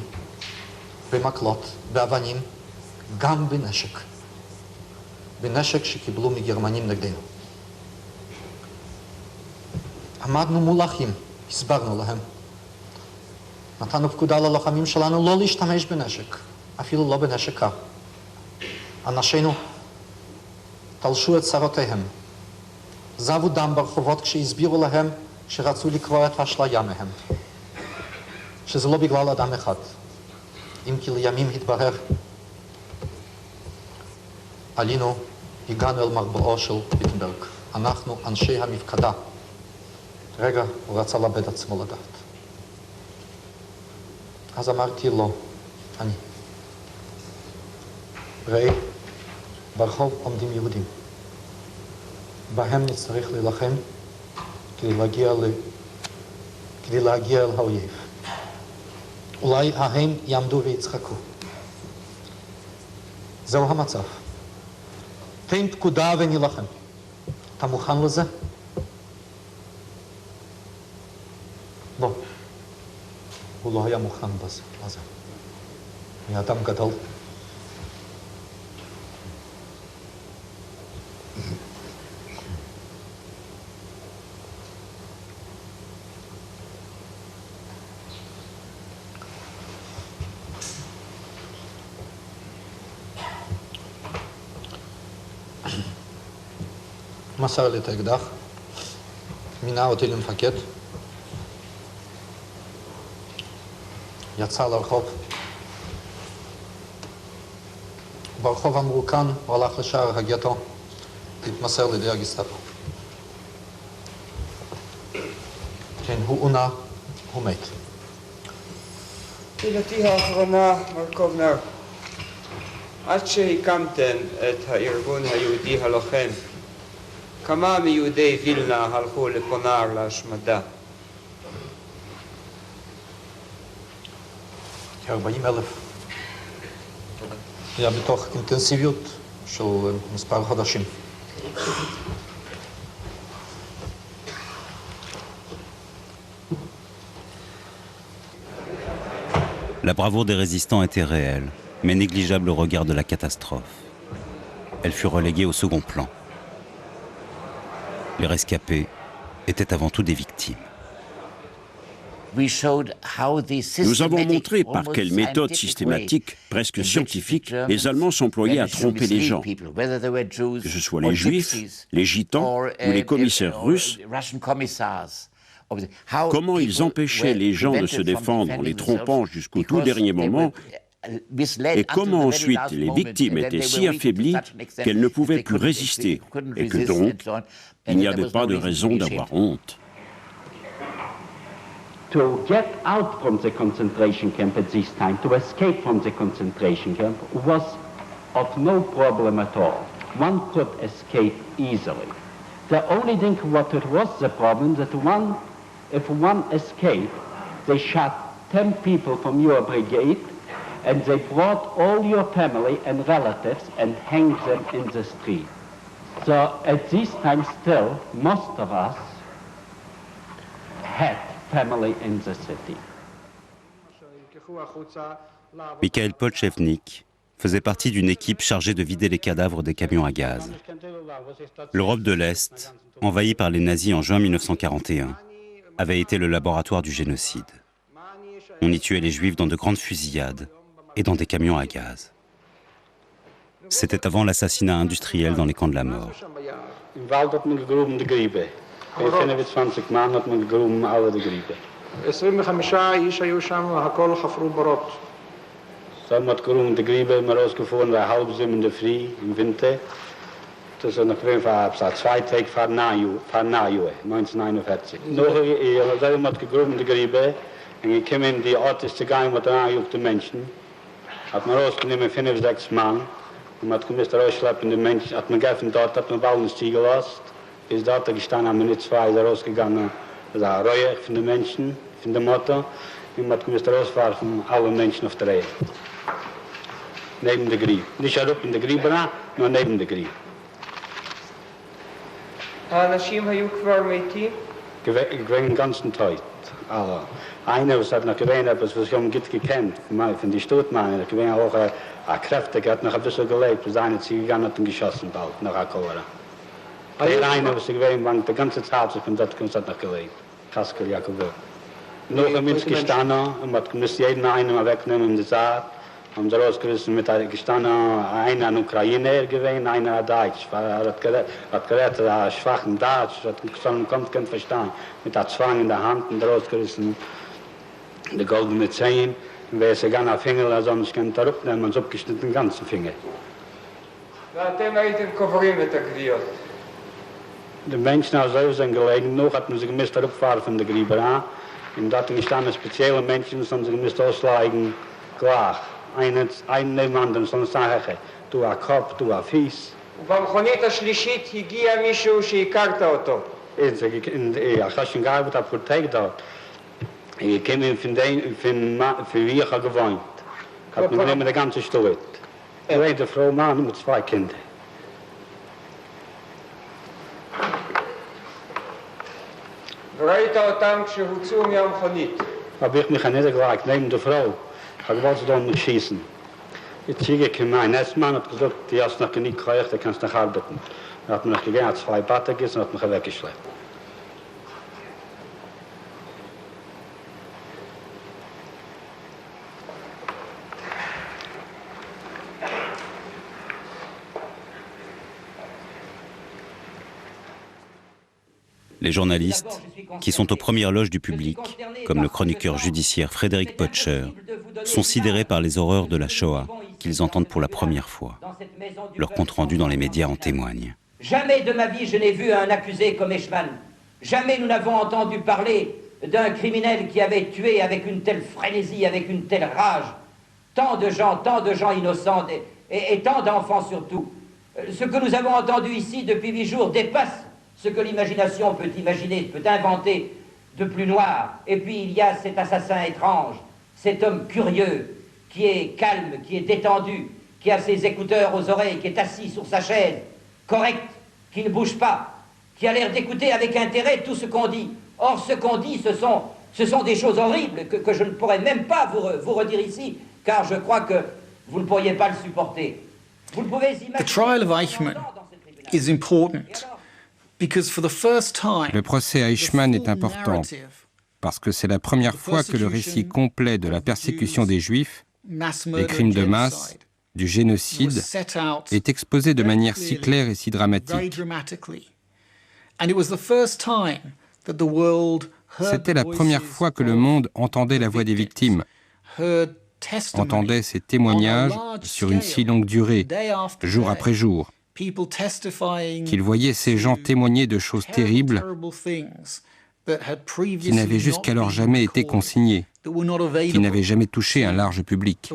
[SPEAKER 5] במקלות, באבנים, גם בנשק. בנשק שקיבלו מגרמנים נגדנו. עמדנו מול אחים, הסברנו להם. נתנו פקודה ללוחמים שלנו לא להשתמש בנשק, אפילו לא בנשק קר. אנשינו תלשו את שרותיהם, זבו דם ברחובות כשהסבירו להם שרצו לקבוע את האשליה מהם, שזה לא בגלל אדם אחד, אם כי לימים התברר. עלינו, הגענו אל מרבעו של ויטנברג, אנחנו אנשי המפקדה. רגע, הוא רצה לאבד עצמו לדעת. אז אמרתי לו, אני, ראה, ברחוב עומדים יהודים. בהם נצטרך להילחם כדי להגיע אל האויב. אולי הם יעמדו ויצחקו. זהו המצב. תן פקודה ונילחם. אתה מוכן לזה? לא. הוא לא היה מוכן לזה. מאדם גדול. מסר לי את האקדח, מינה אותי למפקד, יצא לרחוב. ברחוב אמרו כאן, הוא הלך לשער הגטו, להתמסר לידי הגסטאפו. כן, הוא עונה, הוא מת.
[SPEAKER 18] תהילתי האחרונה, מר קובנר, עד שהקמתם את הארגון היהודי הלוחם, כמה מיהודי וילנה הלכו לפונר להשמדה?
[SPEAKER 5] כ-40,000. היה בתוך אינטנסיביות של מספר חודשים.
[SPEAKER 1] La bravoure des résistants était réelle, mais négligeable au regard de la catastrophe. Elle fut reléguée au second plan. Les rescapés étaient avant tout des victimes.
[SPEAKER 19] Nous avons montré par quelle méthode systématique, presque scientifique, les Allemands s'employaient à tromper les gens, que ce soit les Juifs, les Gitans ou les commissaires russes. Comment ils empêchaient les gens de se défendre en les trompant jusqu'au tout dernier moment, et comment ensuite les victimes étaient si affaiblies qu'elles ne pouvaient plus résister, et que donc il n'y avait pas de raison d'avoir honte.
[SPEAKER 9] To get out from the concentration camp at this time, to escape from the concentration camp, was of no problem at all. One could escape easily. The only thing what it was the problem that if one escaped, they shot 10 people from your brigade and they brought all your family and relatives and hanged them in the street. So at this time still, most of us had family in the city.
[SPEAKER 1] Mikhail Polchevnik faisait partie d'une équipe chargée de vider les cadavres des camions à gaz. L'Europe de l'Est, envahie par les nazis en juin 1941, avait été le laboratoire du génocide. On y tuait les Juifs dans de grandes fusillades et dans des camions à gaz. C'était avant l'assassinat industriel dans les camps de la mort.
[SPEAKER 9] Im Wald hat man gegruben die Griebe. Bei 25 Mann hat man gegruben alle die Griebe.
[SPEAKER 3] 25 איש היו שם, הכל חפרו בורות.
[SPEAKER 9] So hat gegruben die Griebe, immer rausgefahren, war halb 7 in der Früh, im Winter. Das ist noch für 2 Tage vor Neujahr, 1949. Noch hat gegruben die Griebe, und gekommen in die Orte zu gehen mit angejuckten Menschen. Hat man rausgenommen 5, 6 Mann. Und man hat gemisst rausschleppende Menschen, hat man geöffnet dort, hat man Wallenstieg gelost. Bis dort gestanden haben wir nicht 2, ist rausgegangen, das ist ein Reue von den Menschen, von der Motto. Und man hat gemisst rauswerfen, alle Menschen auf der Erde. Neben der Grieb. Nicht herup in der Grieb, nur neben der Grieb.
[SPEAKER 18] האנשים היו כבר מתים?
[SPEAKER 9] Gewesen den ganzen Tag. Aber einer, was hat noch gewesen, etwas, was ich um gut gekannt, von den Stuttmann, der gewesen auch ein Kräftiger, hat noch ein bisschen gelebt, was einer zu gegangen hat und geschossen bald, nach der Cholera. Der eine, was gewesen war, die ganze Zeit, von dort hat noch gelebt. Kaskel Jakob. Noch ein Mensch gestanden, und man musste jeden einen mal wegnehmen in der Saat. Haben sie rausgerissen mit einer gestanden, einer ein Ukrainer gewesen, einer ein Deutsch. Er hat gerät, ein schwachen Deutsch, kommt kein Verstand. Mit einem Zwang in der Hand und rausgerissen, die goldene Zehen. Und wer ist gegangen auf Finger, also man kann da rupnehmen, man ist abgeschnitten den ganzen Finger.
[SPEAKER 18] ואתם הייתם קוברים את הגוויות.
[SPEAKER 9] Die Menschen aus so sind gelegen, noch hat man sie gemisst rupfahren von der Grieberei. Und dort gestanden spezielle Menschen, die haben sie gemisst auslegen, gleich. Einen neben anderen, sondern sagen, du a Kopf, du a Fies.
[SPEAKER 18] ובמכונית השלישית הגיע מישהו שהכרת אותו.
[SPEAKER 9] Ich habe schon gearbeitet, habe Portag dort. Ich komme von wie ich gewohnt. Ich habe mir immer die ganze Stuhl. Eine Frau, Mann mit 2 Kindern.
[SPEAKER 18] וראית אותם כשהוצאו מהמכונית.
[SPEAKER 9] Habe ich mich niedergelegt neben der Frau. Ich habe gewollt, sie da mich schießen. Jetzt hier kam ein Essmann und hat gesagt, die hast noch nicht gekriegt, da kannst du noch arbeiten. Er hat mir noch gegeben, hat 2 Battergis und hat mich weggeschleppt.
[SPEAKER 1] Les journalistes, qui sont aux premières loges du public, comme le chroniqueur judiciaire Frédéric Potcher, sont sidérés par les horreurs de la Shoah qu'ils entendent pour la première fois. Leur compte-rendu dans les médias en témoigne.
[SPEAKER 10] Jamais de ma vie je n'ai vu un accusé comme Eichmann. Jamais nous n'avons entendu parler d'un criminel qui avait tué avec une telle frénésie, avec une telle rage, tant de gens innocents et tant d'enfants surtout. Ce que nous avons entendu ici depuis 8 jours dépasse ce que l'imagination peut imaginer, peut inventer de plus noir. Et puis il y a cet assassin étrange, cet homme curieux, qui est calme, qui est détendu, qui a ses écouteurs aux oreilles, qui est assis sur sa chaise, correct, qui ne bouge pas, qui a l'air d'écouter avec intérêt tout ce qu'on dit. Or, ce qu'on dit, ce sont des choses horribles que je ne pourrais même pas vous redire ici, car je crois que vous ne pourriez pas le supporter. Vous ne pouvez imaginer...
[SPEAKER 12] The trial of Eichmann is important because for the first time,
[SPEAKER 7] le procès Eichmann est important parce que c'est la première fois que le récit complet de la persécution des Juifs, des crimes de masse, du génocide est exposé de manière si claire et si dramatique. C'était la première fois que le monde entendait la voix des victimes, entendait ces témoignages sur une si longue durée, jour après jour, qu'ils voyaient ces gens témoigner de choses terribles qui n'avaient jusqu'alors jamais été consignées, qui n'avaient jamais touché un large public.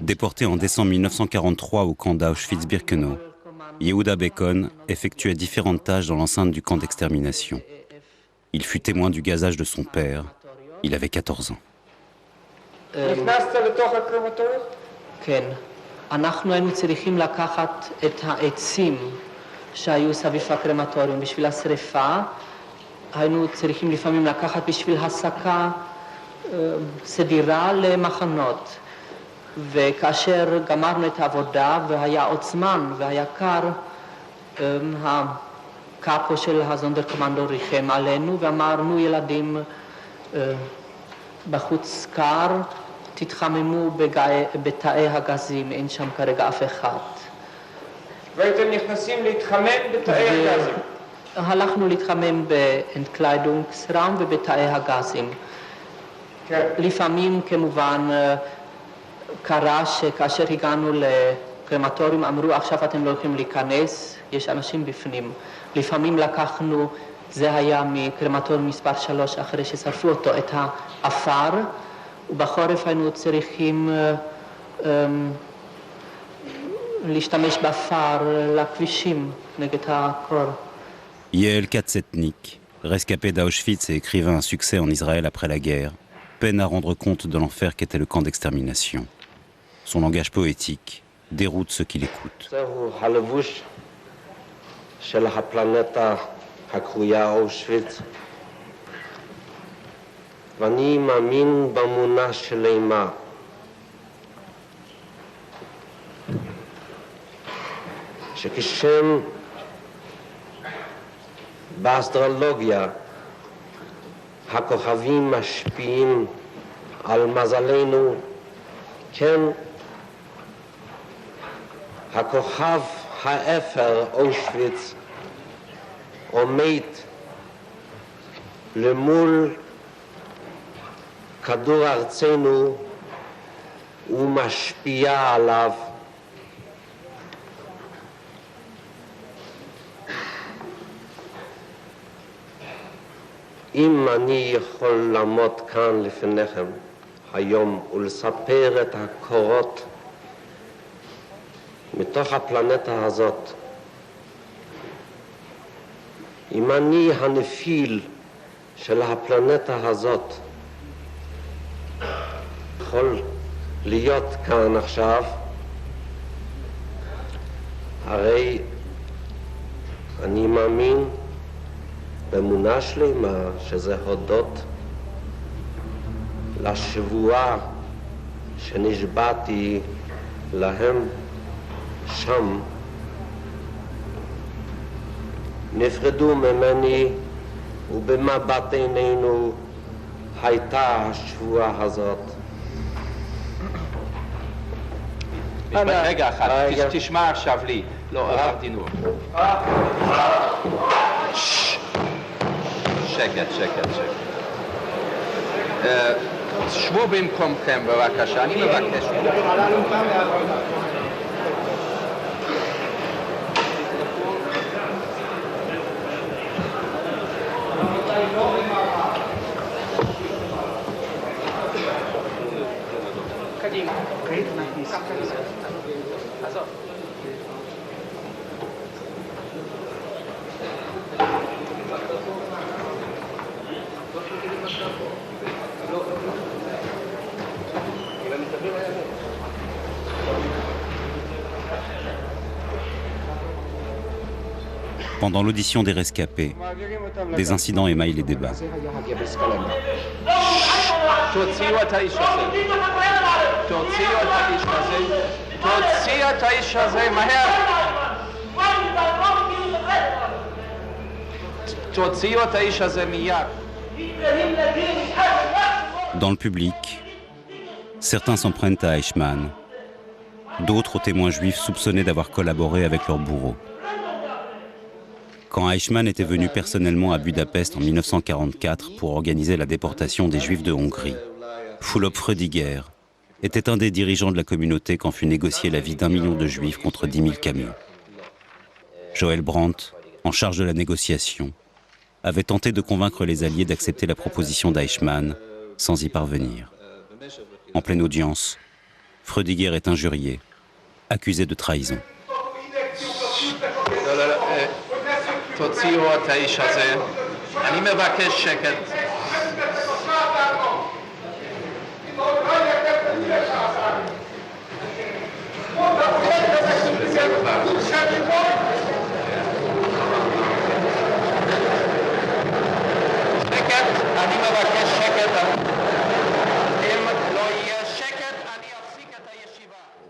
[SPEAKER 1] Déporté en décembre 1943 au camp d'Auschwitz-Birkenau, Yehuda Bekon effectuait différentes tâches dans l'enceinte du camp d'extermination. Il fut témoin du gazage de son père. Il avait 14 ans.
[SPEAKER 14] שהיו סביב הקרמטוריום בשביל השריפה, היינו צריכים לפעמים לקחת בשביל הסקה סדירה למחנות. וכאשר גמרנו את העבודה והיה עוד זמן והיה קר, הקאפו של הזונדרקומנדו ריחם עלינו ואמרנו, ילדים, בחוץ קר, תתחממו בתאי הגזים, אין שם כרגע אף אחד.
[SPEAKER 18] והייתם נכנסים להתחמם בתאי הגזים.
[SPEAKER 14] הלכנו להתחמם באנטקליידונגסראום ובתאי הגזים. לפעמים כמובן קרה שכאשר הגענו לקרמטוריום אמרו עכשיו אתם לא יכולים להיכנס, יש אנשים בפנים. לפעמים לקחנו, זה היה מקרמטוריום מספר 3 אחרי ששרפו אותו, את האפר, ובחורף היינו צריכים להשתמש באפר לכבישים נגד הקור.
[SPEAKER 1] Yael Katsetnik, rescapé d'Auschwitz et écrivain à succès en Israël après la guerre, peine à rendre compte de l'enfer qu'était le camp d'extermination. Son langage poétique déroute ceux qui l'écoutent.
[SPEAKER 13] זהו הלבוש של הפלנטה הקרויה אושוויץ. ואני מאמין באמונה שלמה. שכשם באסטרולוגיה הכוכבים משפיעים על מזלנו, כן, הכוכב האפר אושוויץ עומד למול כדור ארצנו ומשפיע עליו. אם אני יכול לעמוד כאן לפניכם היום ולספר את הקורות מתוך הפלנטה הזאת, אם אני הנפיל של הפלנטה הזאת יכול להיות כאן עכשיו, הרי אני מאמין באמונה שלמה שזה הודות לשבועה שנשבעתי להם שם. נפרדו ממני ובמבט עינינו הייתה השבועה הזאת.
[SPEAKER 18] רגע אחד, תשמע עכשיו לי. לא, אמרתי נו. שקט. שבו במקומכם בבקשה, אני מבקש. קדימה.
[SPEAKER 1] Pendant l'audition des rescapés, des incidents émaillent les débats. Dans le public, certains s'en prennent à Eichmann, d'autres aux témoins juifs soupçonnés d'avoir collaboré avec leurs bourreaux. Quand Eichmann était venu personnellement à Budapest en 1944 pour organiser la déportation des Juifs de Hongrie, Fulop Frödiger était un des dirigeants de la communauté quand fut négociée la vie d'1 million de Juifs contre 10 000 camions. Joël Brandt, en charge de la négociation, avait tenté de convaincre les Alliés d'accepter la proposition d'Eichmann, sans y parvenir. En pleine audience, Frödiger est injurié, accusé de trahison.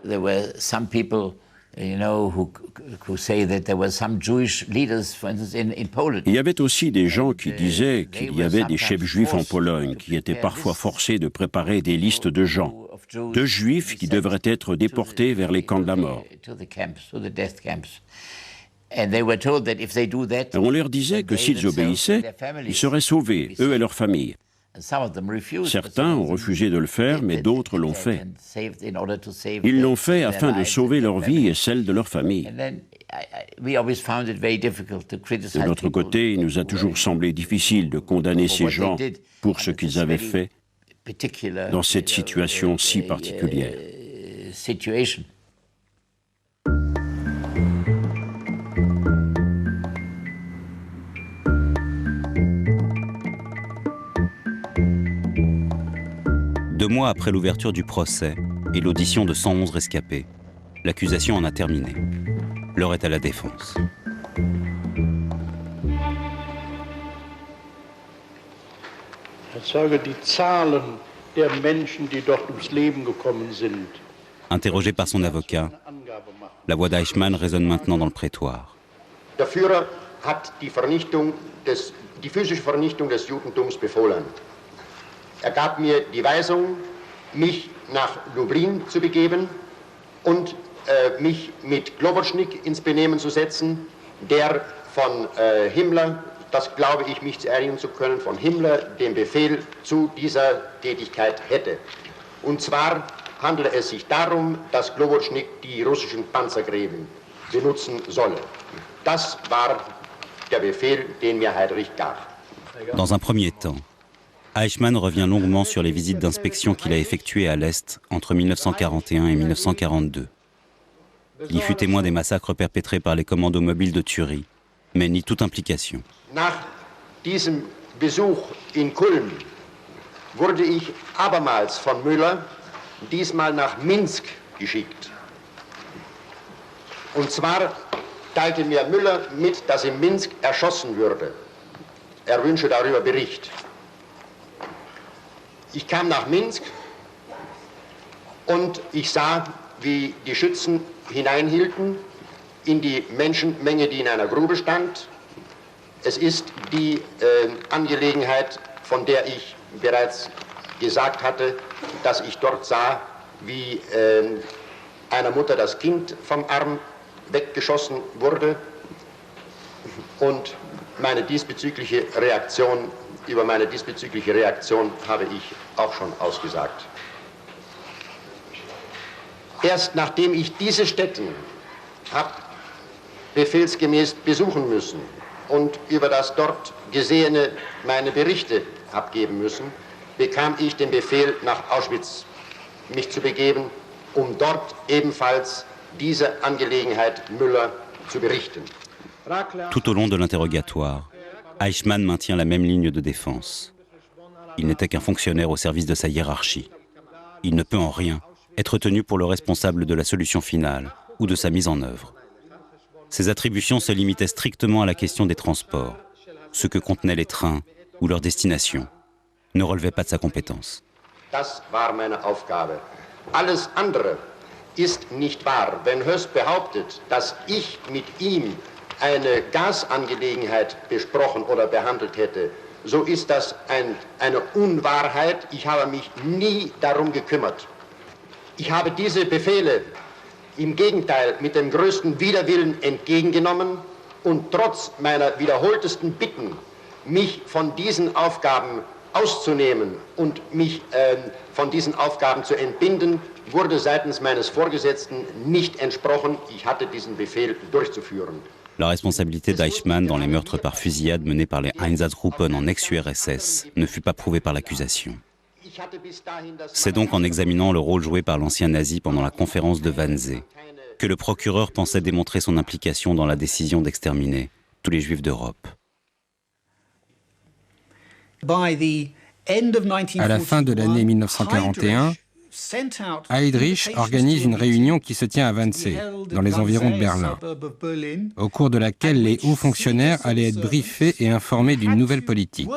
[SPEAKER 15] There were some people, you know, who say that there were some Jewish leaders, for instance, in Poland.
[SPEAKER 19] Il y avait aussi des gens qui disaient qu'il y avait des chefs juifs en Pologne qui étaient parfois forcés de préparer des listes de gens, de juifs qui devraient être déportés vers les camps de la mort. On leur disait que s'ils obéissaient, ils seraient sauvés, eux et leurs familles. Certains ont refusé de le faire, mais d'autres l'ont fait. Ils l'ont fait afin de sauver leur vie et celle de leur famille. De notre côté, il nous a toujours semblé difficile de condamner ces gens pour ce qu'ils avaient fait dans cette situation si particulière.
[SPEAKER 1] Deux mois après l'ouverture du procès et l'audition de 111 rescapés, l'accusation en a terminé. L'heure est à la défense. Interrogé par son avocat, la voix d'Eichmann résonne maintenant dans le prétoire.
[SPEAKER 4] Der Führer hat die physische Vernichtung des Judentums befohlen. Gab mir die Weisung, mich nach Lublin zu begeben und mich mit Globotschnik ins Benehmen zu setzen, der von Himmler, das glaube ich mich zu erinnern zu können, von Himmler den Befehl zu dieser Tätigkeit hätte. Und zwar handele es sich darum, dass Globotschnik die russischen Panzergräben benutzen solle. Das war der Befehl, den mir Heydrich gab.
[SPEAKER 1] Dans un premier temps, Eichmann revient longuement sur les visites d'inspection qu'il a effectuées à l'Est entre 1941 et 1942. Il y fut témoin des massacres perpétrés par les commandos mobiles de Thury, mais nie toute implication.
[SPEAKER 4] Nach diesem Besuch in Kulm wurde ich abermals von Müller, diesmal nach Minsk geschickt. Und zwar teilte mir Müller mit, dass in Minsk erschossen würde. Er wünsche darüber Bericht. Ich kam nach Minsk und ich sah, wie die Schützen hineinhielten in die Menschenmenge, die in einer Grube stand. Es ist die Angelegenheit, von der ich bereits gesagt hatte, dass ich dort sah, wie einer Mutter das Kind vom Arm weggeschossen wurde. Und meine diesbezügliche Reaktion über meine diesbezügliche Reaktion habe ich auch schon ausgesagt. Erst nachdem ich diese Stätten habe befehlsgemäß besuchen müssen und über das dort Gesehene meine Berichte abgeben müssen, bekam ich den Befehl, nach Auschwitz mich zu begeben, um dort ebenfalls diese Angelegenheit Müller zu berichten.
[SPEAKER 1] Tout au long de l'interrogatoire, Eichmann maintient la même ligne de défense. Il n'était qu'un fonctionnaire au service de sa hiérarchie. Il ne peut en rien être tenu pour le responsable de la solution finale ou de sa mise en œuvre. Ses attributions se limitaient strictement à la question des transports. Ce que contenaient les trains ou leur destination ne relevait pas de sa compétence.
[SPEAKER 4] Das war meine Aufgabe. Alles andere ist nicht wahr. Wenn Höss behauptet, dass ich mit ihm eine Gasangelegenheit besprochen oder behandelt hätte, so ist das eine Unwahrheit. Ich habe mich nie darum gekümmert. Ich habe diese Befehle im Gegenteil mit dem größten Widerwillen entgegengenommen und trotz meiner wiederholtesten Bitten, mich von diesen Aufgaben auszunehmen und mich von diesen Aufgaben zu entbinden, wurde seitens meines Vorgesetzten nicht entsprochen. Ich hatte diesen Befehl durchzuführen.
[SPEAKER 1] La responsabilité d'Eichmann dans les meurtres par fusillade menés par les Einsatzgruppen en ex-URSS ne fut pas prouvée par l'accusation. C'est donc en examinant le rôle joué par l'ancien nazi pendant la conférence de Wannsee que le procureur pensait démontrer son implication dans la décision d'exterminer tous les Juifs d'Europe.
[SPEAKER 7] À la fin de l'année 1941, Heydrich organise une réunion qui se tient à Wannsee, dans les environs de Berlin, au cours de laquelle les hauts fonctionnaires allaient être briefés et informés d'une nouvelle politique.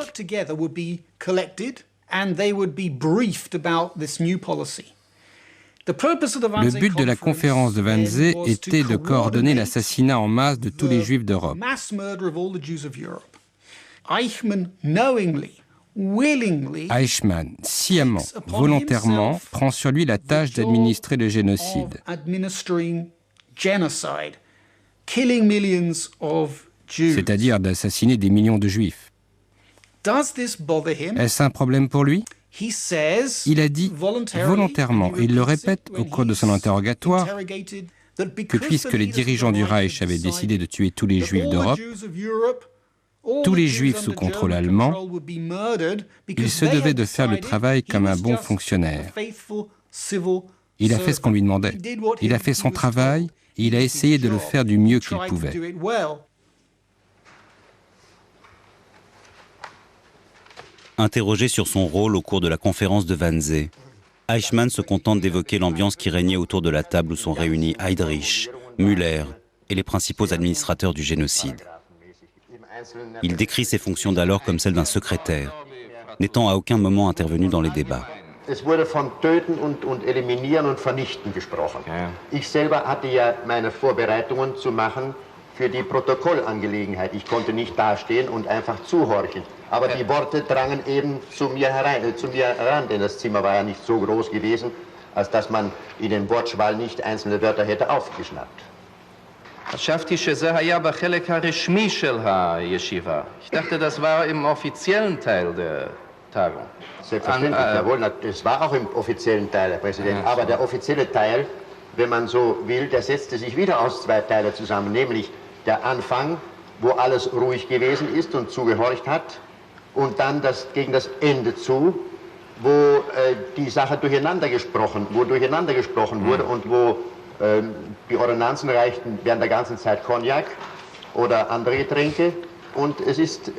[SPEAKER 7] Le but de la conférence de Wannsee était de coordonner l'assassinat en masse de tous les Juifs d'Europe. Eichmann, sciemment, volontairement, prend sur lui la tâche d'administrer le génocide. C'est-à-dire d'assassiner des millions de Juifs. Est-ce un problème pour lui? Il a dit volontairement, et il le répète au cours de son interrogatoire, que puisque les dirigeants du Reich avaient décidé de tuer tous les Juifs d'Europe, tous les Juifs sous contrôle allemand, il se devait de faire le travail comme un bon fonctionnaire. Il a fait ce qu'on lui demandait. Il a fait son travail et il a essayé de le faire du mieux qu'il pouvait.
[SPEAKER 1] Interrogé sur son rôle au cours de la conférence de Wannsee, Eichmann se contente d'évoquer l'ambiance qui régnait autour de la table où sont réunis Heydrich, Müller et les principaux administrateurs du génocide. Il décrit ses fonctions d'alors comme celles d'un secrétaire, n'étant à aucun moment intervenu dans les débats.
[SPEAKER 4] Es wurde von Töten und Eliminieren und Vernichten gesprochen. Ich selber hatte ja meine Vorbereitungen zu machen für die Protokollangelegenheit. Ich konnte nicht dastehen und einfach zuhorchen. Aber die Worte drangen eben zu mir heran, denn das Zimmer war ja nicht so groß gewesen, als dass man in den Wortschwall nicht einzelne Wörter hätte aufgeschnappt.
[SPEAKER 16] חשבתי שזה היה בחלק הרשמי של הישיבה. Ich dachte, das war im offiziellen Teil der Tagung.
[SPEAKER 4] Selbstverständlich, jawohl, es war auch im offiziellen Teil, Herr Präsident. Aber der offizielle Teil, wenn man so will, der setzte sich wieder aus zwei Teilen zusammen, nämlich der Anfang, wo alles ruhig gewesen ist und zugehorcht hat, und dann gegen das Ende zu, wo die Sache durcheinander gesprochen wurde und wo die Ordonnanzen reichten während der ganzen Zeit Cognac oder andere Getränke. Und es ist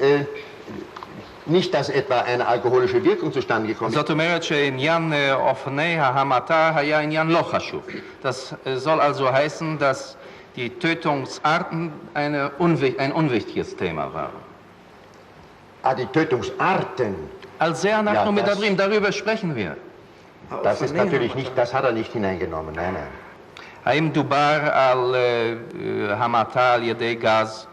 [SPEAKER 4] nicht, dass etwa eine alkoholische Wirkung zustande gekommen ist.
[SPEAKER 16] זאת אומרת שעניין אופני ההמתה היה עניין לא חשוב. Das soll also heißen, dass die Tötungsarten ein unwichtiges Thema waren.
[SPEAKER 4] Ah, die Tötungsarten?
[SPEAKER 16] Al זה אנחנו מדברים, darüber sprechen wir.
[SPEAKER 4] Das ist natürlich nicht, das hat er nicht hineingenommen, nein, nein.
[SPEAKER 16] האם דובר על המתה על ידי גז?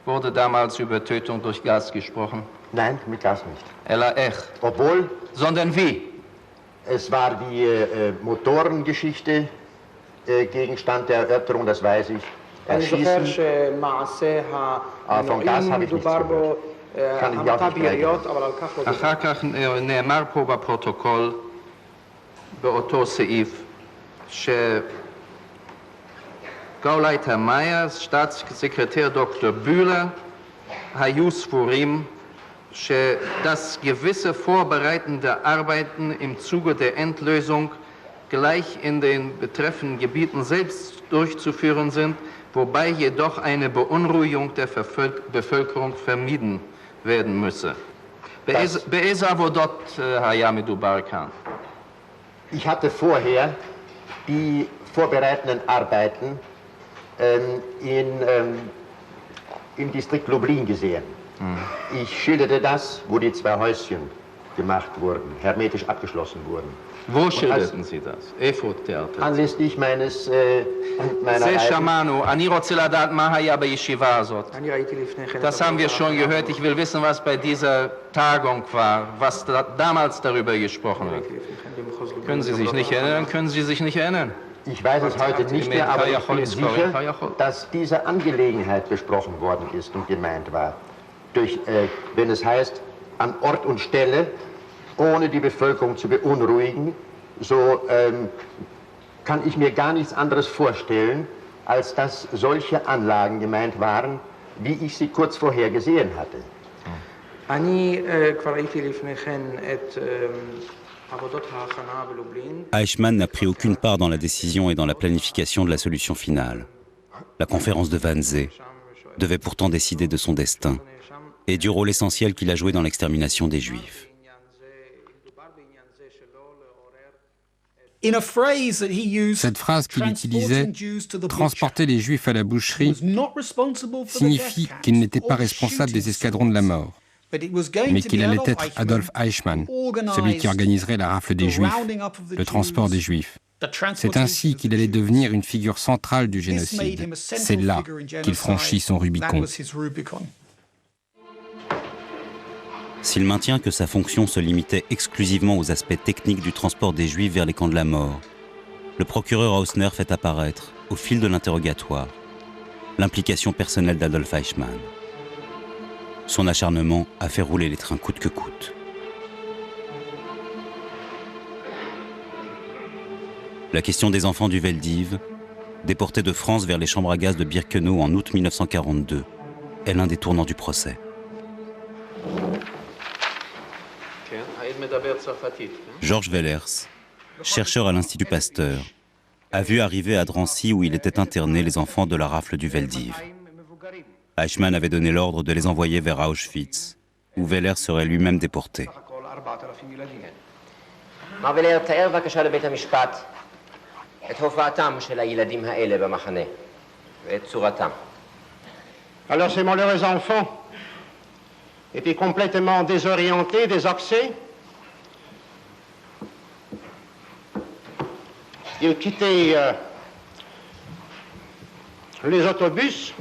[SPEAKER 16] Wurde damals über Tötung durch Gas gesprochen?
[SPEAKER 4] Nein, mit Gas nicht.
[SPEAKER 16] אלא איך?
[SPEAKER 4] Obwohl...
[SPEAKER 16] Sondern wie?
[SPEAKER 4] Es war die Motorengeschichte Gegenstand der Erörterung, das weiß ich. Erschießen. Aber von Gas habe ich nichts gehört. kann ich auch nicht reingehen.
[SPEAKER 16] אחר כך נאמר פה בפרוטוקול, באותו סעיף, שגאולייטר מאייר, סטאטסsekretär דוקטור בוהלר, היו סבורים dass gewisse vorbereitende Arbeiten im Zuge der Endlösung gleich in den betreffenden Gebieten selbst durchzuführen sind, wobei jedoch eine Beunruhigung der Bevölkerung vermieden werden müsse. באיזה עבודות היה מדובר כאן?
[SPEAKER 4] Ich hatte vorher die vorbereitenden Arbeiten im Distrikt Lublin gesehen. Ich schilderte das, wo die 2 Häuschen gemacht wurden, hermetisch abgeschlossen wurden.
[SPEAKER 16] Wo schilderten Sie das? איפה תיארתם?
[SPEAKER 4] Anlässlich meiner
[SPEAKER 16] זה שמענו, אני רוצה לדעת מה היה בישיבה הזאת. Das haben wir schon gehört, ich will wissen, was bei dieser Tagung war, was damals darüber gesprochen wird. Können Sie sich nicht erinnern? Können Sie sich nicht erinnern?
[SPEAKER 4] Ich weiß es heute nicht mehr, aber ich bin sicher, dass diese Angelegenheit besprochen worden ist und gemeint war. Wenn es heißt, an Ort und Stelle, ohne die Bevölkerung zu beunruhigen, so kann ich mir gar nichts anderes vorstellen, als dass solche Anlagen gemeint waren, wie ich sie kurz vorher gesehen hatte.
[SPEAKER 1] Eichmann n'a pris aucune part dans la décision et dans la planification de la solution finale. La conférence de Wannsee devait pourtant décider de son destin et du rôle essentiel qu'il a joué dans l'extermination des Juifs.
[SPEAKER 7] Cette phrase qu'il utilisait, « transporter les Juifs à la boucherie », signifie qu'il n'était pas responsable des escadrons de la mort, mais qu'il allait être Adolf Eichmann, celui qui organiserait la rafle des Juifs, le transport des Juifs. C'est ainsi qu'il allait devenir une figure centrale du génocide. C'est là qu'il franchit son Rubicon.
[SPEAKER 1] S'il maintient que sa fonction se limitait exclusivement aux aspects techniques du transport des Juifs vers les camps de la mort, le procureur Hausner fait apparaître, au fil de l'interrogatoire, l'implication personnelle d'Adolf Eichmann. Son acharnement a fait rouler les trains coûte que coûte. La question des enfants du Veldiv, déportés de France vers les chambres à gaz de Birkenau en août 1942, est l'un des tournants du procès. Georges Wellers, chercheur à l'Institut Pasteur, a vu arriver à Drancy où il était interné les enfants de la rafle du Veldiv. Eichmann avait donné l'ordre de les envoyer vers Auschwitz, où Wellers serait lui-même déporté.
[SPEAKER 6] Alors ces malheureux enfants étaient complètement désorientés, désaxés. Ils quittaient les autobus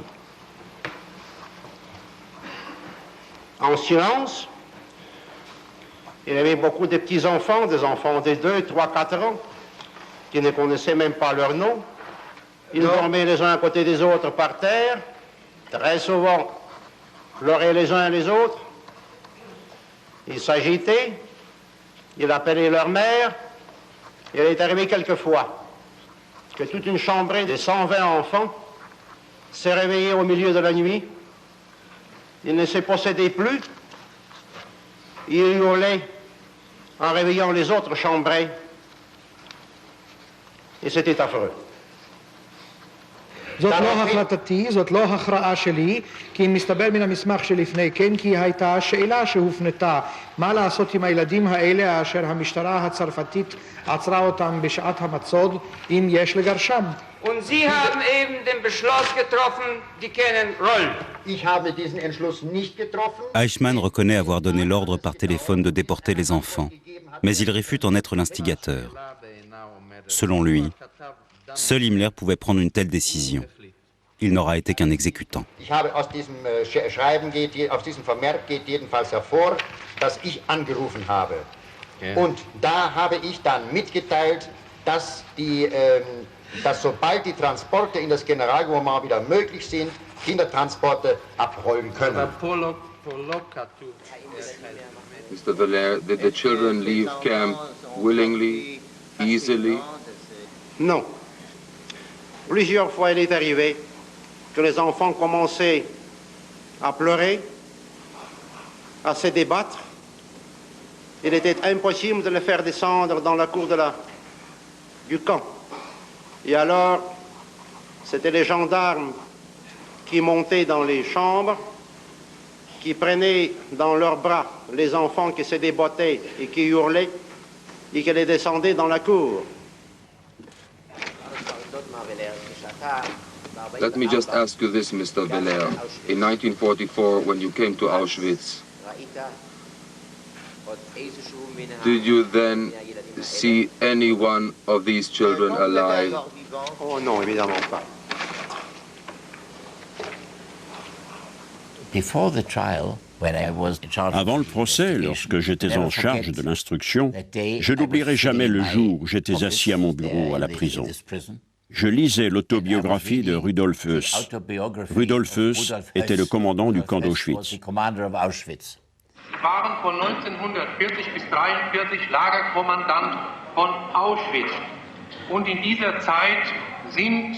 [SPEAKER 6] en silence. Il y avait beaucoup de petits-enfants, des enfants de 2, 3, 4 ans, qui ne connaissaient même pas leur nom. Ils dormaient les uns à côté des autres par terre, très souvent pleuraient les uns les autres. Ils s'agitaient, ils appelaient leur mère. Il est arrivé quelquefois que toute une chambrée de 120 enfants s'est réveillée au milieu de la nuit. Ils ne se possédaient plus. Ils hurlaient en réveillant les autres chambrées. Et c'était affreux.
[SPEAKER 3] זאת לא החלטתי, זאת לא הכרעה שלי, כי מסתבר מן המסמך שלפני כן, כי הייתה שאלה שהופנתה, מה לעשות עם הילדים האלה אשר המשטרה הצרפתית עצרה אותם בשעת המצוד, אם יש לגרשם.
[SPEAKER 18] Und Sie haben eben den Beschluss getroffen, die kennen Roll.
[SPEAKER 4] Ich habe diesen Entschluss nicht getroffen.
[SPEAKER 1] Eichmann reconnaît avoir donné l'ordre par téléphone de déporter les enfants, mais il réfute en être l'instigateur. Selon lui, seul Himmler pouvait prendre une telle décision. Il n'aura été qu'un exécutant.
[SPEAKER 4] Aus diesem Schreiben aus diesem Vermerk geht jedenfalls hervor, dass ich angerufen habe. Und da habe ich dann mitgeteilt, dass sobald die Transporte in das Generalgouvernement wieder möglich sind, Kindertransporte abrollen können.
[SPEAKER 2] Mr. Dallaire, did the children leave camp willingly, easily?
[SPEAKER 6] Non. Plusieurs fois, il est arrivé que les enfants commençaient à pleurer, à se débattre. Il était impossible de les faire descendre dans la cour du camp. Et alors, c'était les gendarmes qui montaient dans les chambres, qui prenaient dans leurs bras les enfants qui se débottaient et qui hurlaient et qui les descendaient dans la cour.
[SPEAKER 2] Let me just ask you this, Mr. Veller. In 1944, when you came to Auschwitz, did you then see any one of these children alive?
[SPEAKER 6] Oh non, évidemment pas.
[SPEAKER 19] Avant le procès, lorsque j'étais en charge de l'instruction, je n'oublierai jamais le jour où j'étais assis à mon bureau à la prison. Je lisais l'autobiographie de Rudolf Höss. Rudolf Höss était le commandant du camp d'Auschwitz.
[SPEAKER 8] Sie waren von 1940 bis 1943 Lagerkommandant von Auschwitz. Und in dieser Zeit sind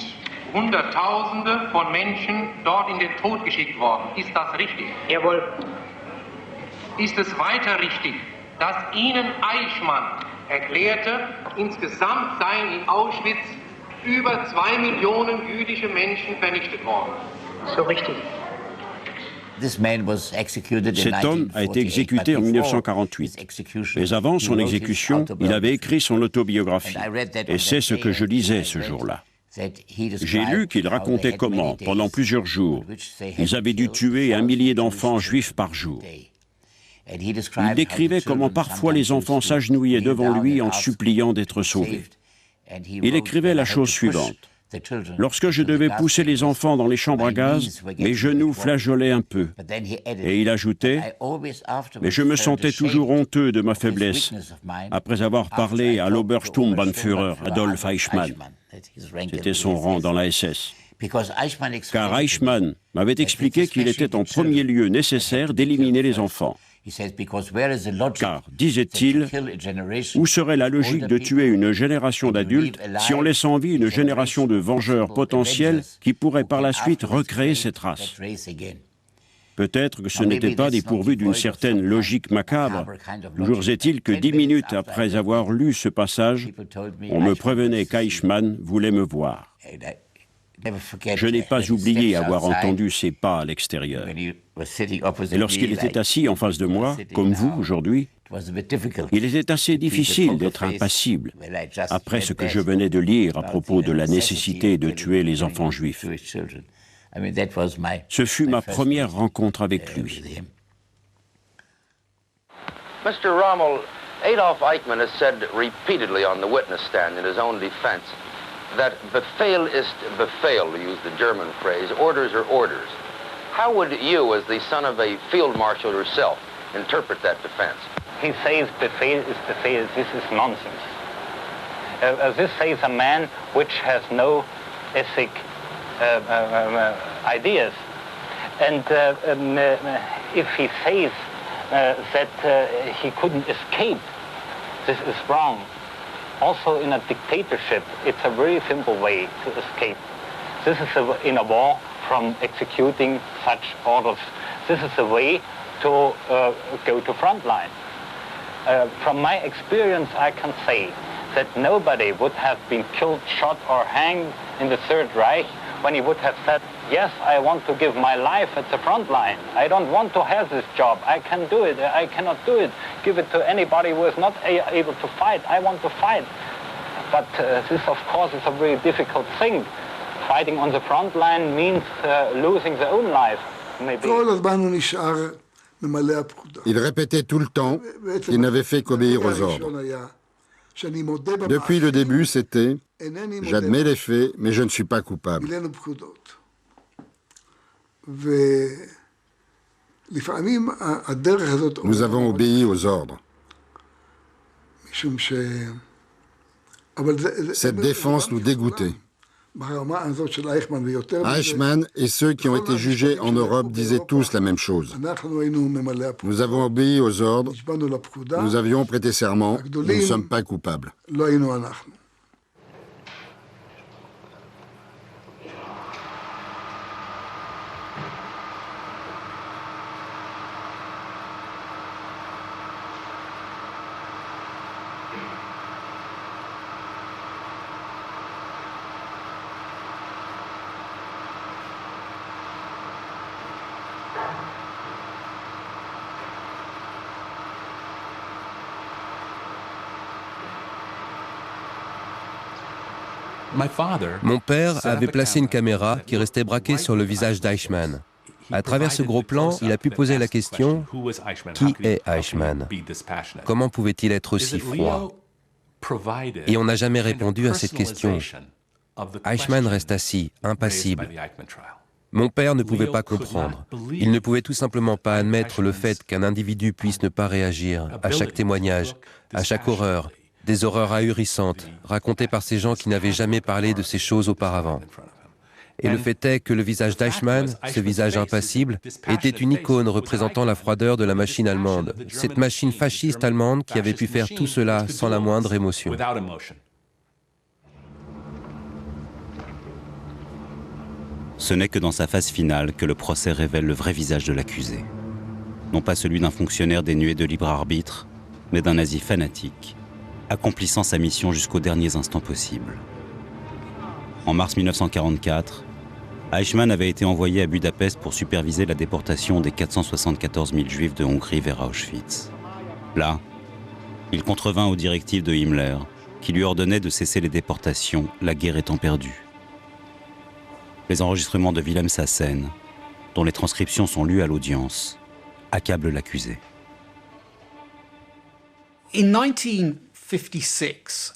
[SPEAKER 8] Hunderttausende von Menschen dort in den Tod geschickt worden. Ist das richtig? Jawohl. Ist es weiter richtig, dass Ihnen Eichmann erklärte, insgesamt seien in Auschwitz über 2 Millionen jüdische Menschen vernichtet worden? So richtig.
[SPEAKER 19] Cet homme a été exécuté en 1948. Mais avant son exécution, il avait écrit son autobiographie. Et c'est ce que je lisais ce jour-là. J'ai lu qu'il racontait comment, pendant plusieurs jours, ils avaient dû tuer 1 millier d'enfants juifs par jour. Il décrivait comment parfois les enfants s'agenouillaient devant lui en suppliant d'être sauvés. Il écrivait la chose suivante. Lorsque je devais pousser les enfants dans les chambres à gaz, mes genoux flageolaient un peu. Et il ajoutait, « Mais je me sentais toujours honteux de ma faiblesse, après avoir parlé à l'Obersturmbannführer Adolf Eichmann. » C'était son rang dans la SS. Car Eichmann m'avait expliqué qu'il était en premier lieu nécessaire d'éliminer les enfants. Car, disait-il, où serait la logique de tuer une génération d'adultes si on laisse en vie une génération de vengeurs potentiels qui pourraient par la suite recréer cette race? Peut-être que ce n'était pas dépourvu d'une certaine logique macabre. Toujours est-il que 10 minutes après avoir lu ce passage, on me prévenait qu'Eichmann voulait me voir. Je n'ai pas oublié avoir entendu ses pas à l'extérieur. Et lorsqu'il était assis en face de moi, comme vous aujourd'hui, il était assez difficile d'être impassible après ce que je venais de lire à propos de la nécessité de tuer les enfants juifs. Ce fut ma première rencontre avec lui.
[SPEAKER 17] Mr. Rommel, Adolf Eichmann has said repeatedly on the witness stand in his own defense that Befehl ist Befehl, to use the German phrase, orders are orders. How would you, as the son of a field marshal yourself, interpret that defense?
[SPEAKER 23] He says Befehl is Befehl. This is nonsense. This says a man which has no ethic ideas. And if he says that he couldn't escape, this is wrong. Also, in a dictatorship, it's a very simple way to escape. This is in a war from executing such orders. This is a way to go to frontline. From my experience, I can say that nobody would have been killed, shot, or hanged in the Third Reich when he would have said, yes, I want to give my life at the front line. I don't want to have this job. I can do it. I cannot do it. Give it to anybody who is not able to fight. I want to fight. But this, of course, is a very difficult thing. Fighting on the front line means losing their own life, maybe.
[SPEAKER 11] Il répétait tout le temps qu'il n'avait fait qu'obéir aux ordres. Depuis le début, c'était « J'admets les faits, mais je ne suis pas coupable ». Nous avons obéi aux ordres. Cette défense nous dégoûtait. Eichmann et ceux qui ont été jugés en Europe disaient tous la même chose. Nous avons obéi aux ordres, nous avions prêté serment, nous ne sommes pas coupables.
[SPEAKER 20] Mon père avait placé une caméra qui restait braquée sur le visage d'Eichmann. À travers ce gros plan, il a pu poser la question « Qui est Eichmann ? Comment pouvait-il être aussi froid ?» Et on n'a jamais répondu à cette question. Eichmann reste assis, impassible. Mon père ne pouvait pas comprendre. Il ne pouvait tout simplement pas admettre le fait qu'un individu puisse ne pas réagir à chaque témoignage, à chaque horreur, des horreurs ahurissantes, racontées par ces gens qui n'avaient jamais parlé de ces choses auparavant. Et le fait est que le visage d'Eichmann, ce visage impassible, était une icône représentant la froideur de la machine allemande, cette machine fasciste allemande qui avait pu faire tout cela sans la moindre émotion.
[SPEAKER 1] Ce n'est que dans sa phase finale que le procès révèle le vrai visage de l'accusé. Non pas celui d'un fonctionnaire dénué de libre arbitre, mais d'un nazi fanatique, accomplissant sa mission jusqu'aux derniers instants possibles. En mars 1944, Eichmann avait été envoyé à Budapest pour superviser la déportation des 474 000 juifs de Hongrie vers Auschwitz. Là, il contrevint aux directives de Himmler, qui lui ordonnait de cesser les déportations, la guerre étant perdue. Les enregistrements de Wilhelm Sassen, dont les transcriptions sont lues à l'audience, accablent l'accusé.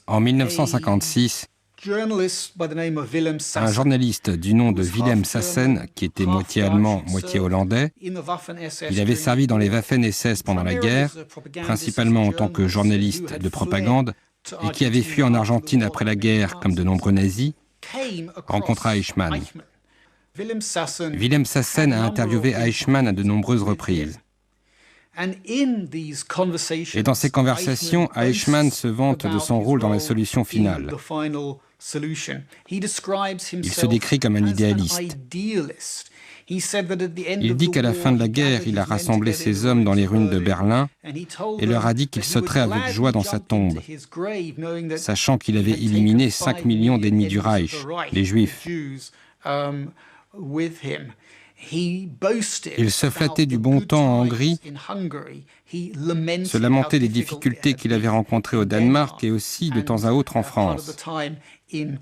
[SPEAKER 7] En 1956, un journaliste du nom de Wilhelm Sassen, qui était moitié allemand, moitié hollandais, il avait servi dans les Waffen-SS pendant la guerre, principalement en tant que journaliste de propagande, et qui avait fui en Argentine après la guerre, comme de nombreux nazis, rencontra Eichmann. Wilhelm Sassen a interviewé Eichmann à de nombreuses reprises. Et dans ces conversations, Eichmann se vante de son rôle dans la solution finale. Il se décrit comme un idéaliste. Il dit qu'à la fin de la guerre, il a rassemblé ses hommes dans les ruines de Berlin et leur a dit qu'il sauterait avec joie dans sa tombe, sachant qu'il avait éliminé 5 millions d'ennemis du Reich, les Juifs. Il se flattait du bon temps en Hongrie, se lamentait des difficultés qu'il avait rencontrées au Danemark et aussi de temps à autre en France. Il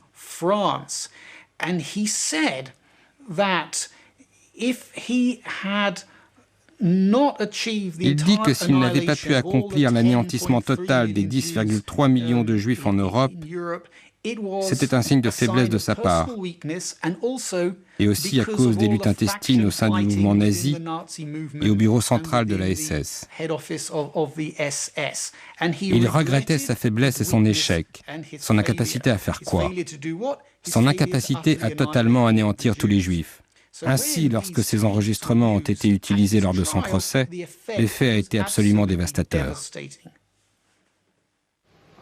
[SPEAKER 7] dit que s'il n'avait pas pu accomplir l'anéantissement total des 10,3 millions de Juifs en Europe, c'était un signe de faiblesse de sa part, et aussi à cause des luttes intestines au sein du mouvement nazi et au bureau central de la SS. Il regrettait sa faiblesse et son échec, son incapacité à faire quoi? Son incapacité à totalement anéantir tous les Juifs. Ainsi, lorsque ces enregistrements ont été utilisés lors de son procès, l'effet a été absolument dévastateur.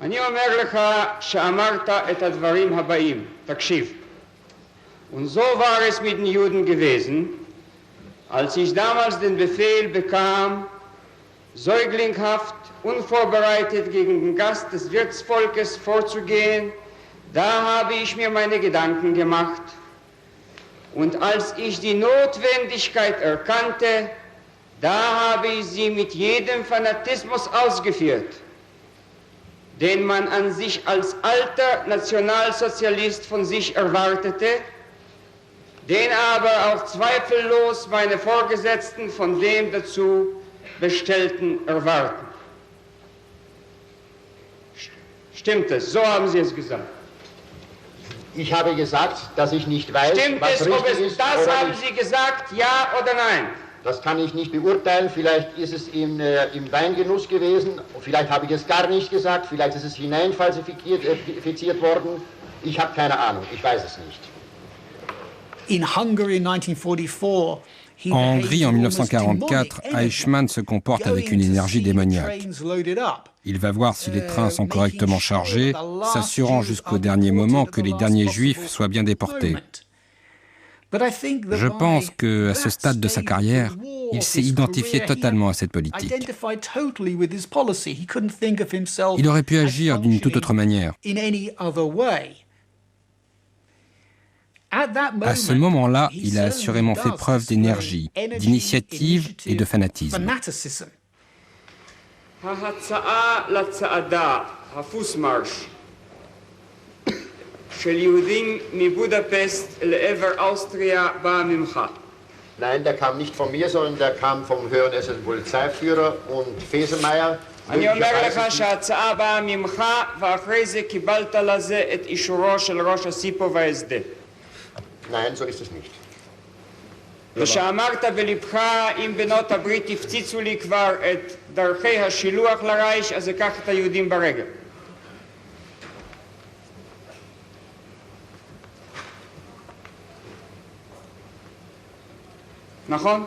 [SPEAKER 18] אני אומר לך שאמרת את הדברים הבאים, תקשיב. Und so war es mit den Juden gewesen, als ich damals den Befehl bekam, säuglinghaft, unvorbereitet gegen den Gast des Wirtsvolkes vorzugehen, da habe ich mir meine Gedanken gemacht. Und als ich die Notwendigkeit erkannte, da habe ich sie mit jedem Fanatismus ausgeführt, den man an sich als alter Nationalsozialist von sich erwartete, den aber auch zweifellos meine Vorgesetzten von dem dazu Bestellten erwarten. Stimmt es? So haben Sie es gesagt.
[SPEAKER 6] Ich habe gesagt, dass ich nicht weiß,
[SPEAKER 18] Stimmt
[SPEAKER 6] was
[SPEAKER 18] es,
[SPEAKER 6] richtig ist.
[SPEAKER 18] Das haben Sie gesagt, ja oder nein?
[SPEAKER 6] Das kann ich nicht beurteilen. Vielleicht ist es im Weingenuss gewesen. Vielleicht habe ich es gar nicht gesagt. Vielleicht ist es hineinfalsifiziert worden. Ich habe keine Ahnung. Ich weiß es nicht.
[SPEAKER 7] En Hongrie, en 1944, Eichmann se comporte avec une énergie démoniaque. Il va voir si les trains sont correctement chargés, s'assurant jusqu'au dernier moment que les derniers Juifs soient bien déportés. Je pense qu'à ce stade de sa carrière, il s'est identifié totalement à cette politique. Il aurait pu agir d'une toute autre manière. À ce moment-là, il a assurément fait preuve d'énergie, d'initiative et de fanatisme.
[SPEAKER 18] של יהודים מבודפסט לעבר אוסטריה בא ממך?
[SPEAKER 4] Nein, der kam nicht von mir, sondern der kam vom höheren SS-Polizeiführer und Fesemeyer.
[SPEAKER 18] אני אומר לך שההצעה באה ממך, ואחרי זה קיבלת לזה את אישורו של ראש הסיפו והסדה.
[SPEAKER 4] Nein, so ist es nicht.
[SPEAKER 18] ושאמרת בלבך, אם בנות הברית הפציצו לי כבר את דרכי השילוח לרייש, אז אקח את היהודים ברגל. נכון?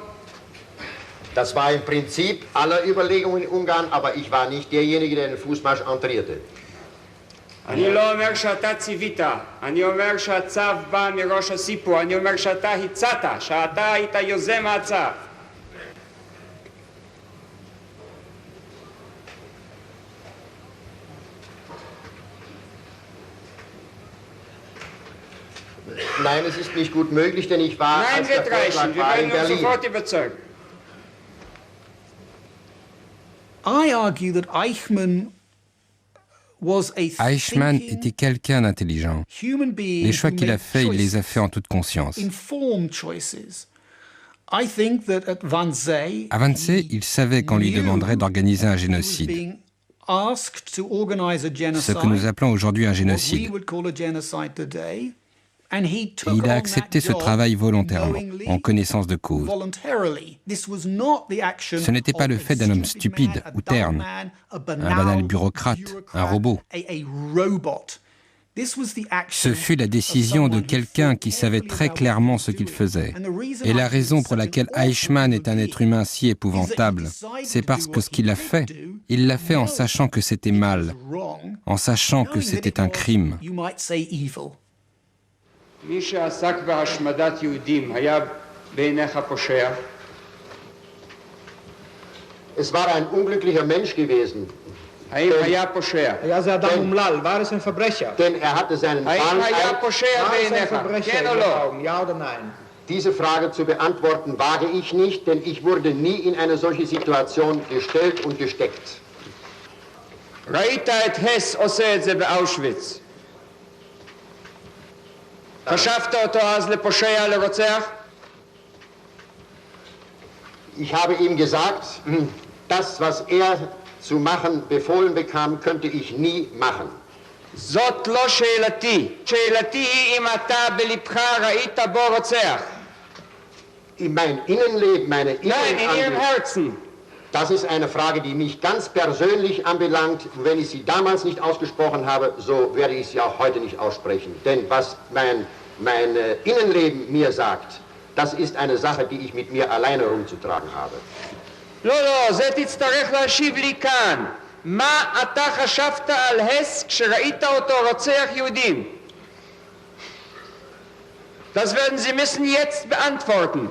[SPEAKER 4] Das war im Prinzip aller Überlegungen in Ungarn, aber ich war nicht derjenige, der den Fußmarsch entrierte.
[SPEAKER 18] אני לא אומר שאתה ציווית, אני אומר שהצו בא מראש הסיפור, אני אומר שאתה הצעת, שאתה היית יוזם הצו.
[SPEAKER 4] Nein, es ist nicht gut möglich, denn ich war,
[SPEAKER 18] Nein,
[SPEAKER 4] als der Vorschlag war in Berlin.
[SPEAKER 18] sofort überzeugen.
[SPEAKER 12] I argue that Eichmann
[SPEAKER 7] était quelqu'un d'intelligent. Les choix qu'il a faits, il les a faits en toute conscience. À Wannsee, il savait qu'on lui demanderait d'organiser un génocide. Ce que nous appelons aujourd'hui un génocide. Et il a accepté ce travail volontairement, en connaissance de cause. Ce n'était pas le fait d'un homme stupide ou terne, un banal bureaucrate, un robot. Ce fut la décision de quelqu'un qui savait très clairement ce qu'il faisait. Et la raison pour laquelle Eichmann est un être humain si épouvantable, c'est parce que ce qu'il a fait, il l'a fait en sachant que c'était mal, en sachant que c'était un crime.
[SPEAKER 18] מי שעסק בהשמדת יהודים היה בעיניך פושע?
[SPEAKER 4] Es war ein unglücklicher Mensch gewesen.
[SPEAKER 18] האם היה פושע?
[SPEAKER 3] היה זה אדם אומלל, war es ein Verbrecher?
[SPEAKER 4] Denn er hatte seinen
[SPEAKER 18] האם היה פושע בעיניך? כן או לא?
[SPEAKER 3] Ja oder nein?
[SPEAKER 4] Diese Frage zu beantworten wage ich nicht, denn ich wurde nie in eine solche Situation gestellt und gesteckt.
[SPEAKER 18] ראית את הס עושה את זה באושוויץ? חשבת אותו אז לפושע, לרוצח?
[SPEAKER 4] Ich habe ihm gesagt, das, was er zu machen befohlen bekam, könnte ich nie machen.
[SPEAKER 18] זאת לא שאלתי. שאלתי היא אם אתה בלבך ראית בו רוצח.
[SPEAKER 4] In mein Innenleben, meine
[SPEAKER 18] Nein, in Ihrem Herzen.
[SPEAKER 4] Das ist eine Frage, die mich ganz persönlich anbelangt. Wenn ich sie damals nicht ausgesprochen habe, so werde ich sie auch heute nicht aussprechen. Denn was mein Innenleben mir sagt, das ist eine Sache, die ich mit mir alleine rumzutragen habe.
[SPEAKER 18] לא, לא, זה תצטרך להשיב לי כאן. מה אתה חשבת על הס כשראית אותו רוצח יהודים? Das werden Sie müssen jetzt beantworten.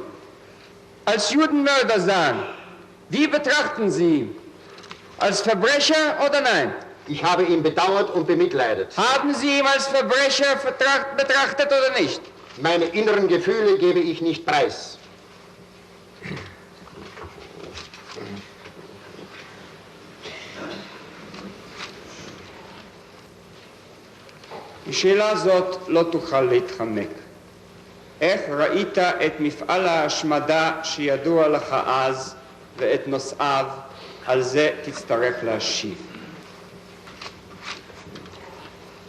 [SPEAKER 18] Als Judenmörder sagen, wie betrachten Sie ihn? Als Verbrecher oder nein?
[SPEAKER 4] Ich habe ihn bedauert und bemitleidet.
[SPEAKER 18] Haben Sie ihn als Verbrecher betrachtet oder nicht?
[SPEAKER 4] Meine inneren Gefühle gebe ich nicht preis.
[SPEAKER 18] השאלה הזאת לא תוכל להתחמק. איך ראית את מפעל ההשמדה שידוע לך אז ואת נושאיו? על זה תצטרך להשיב.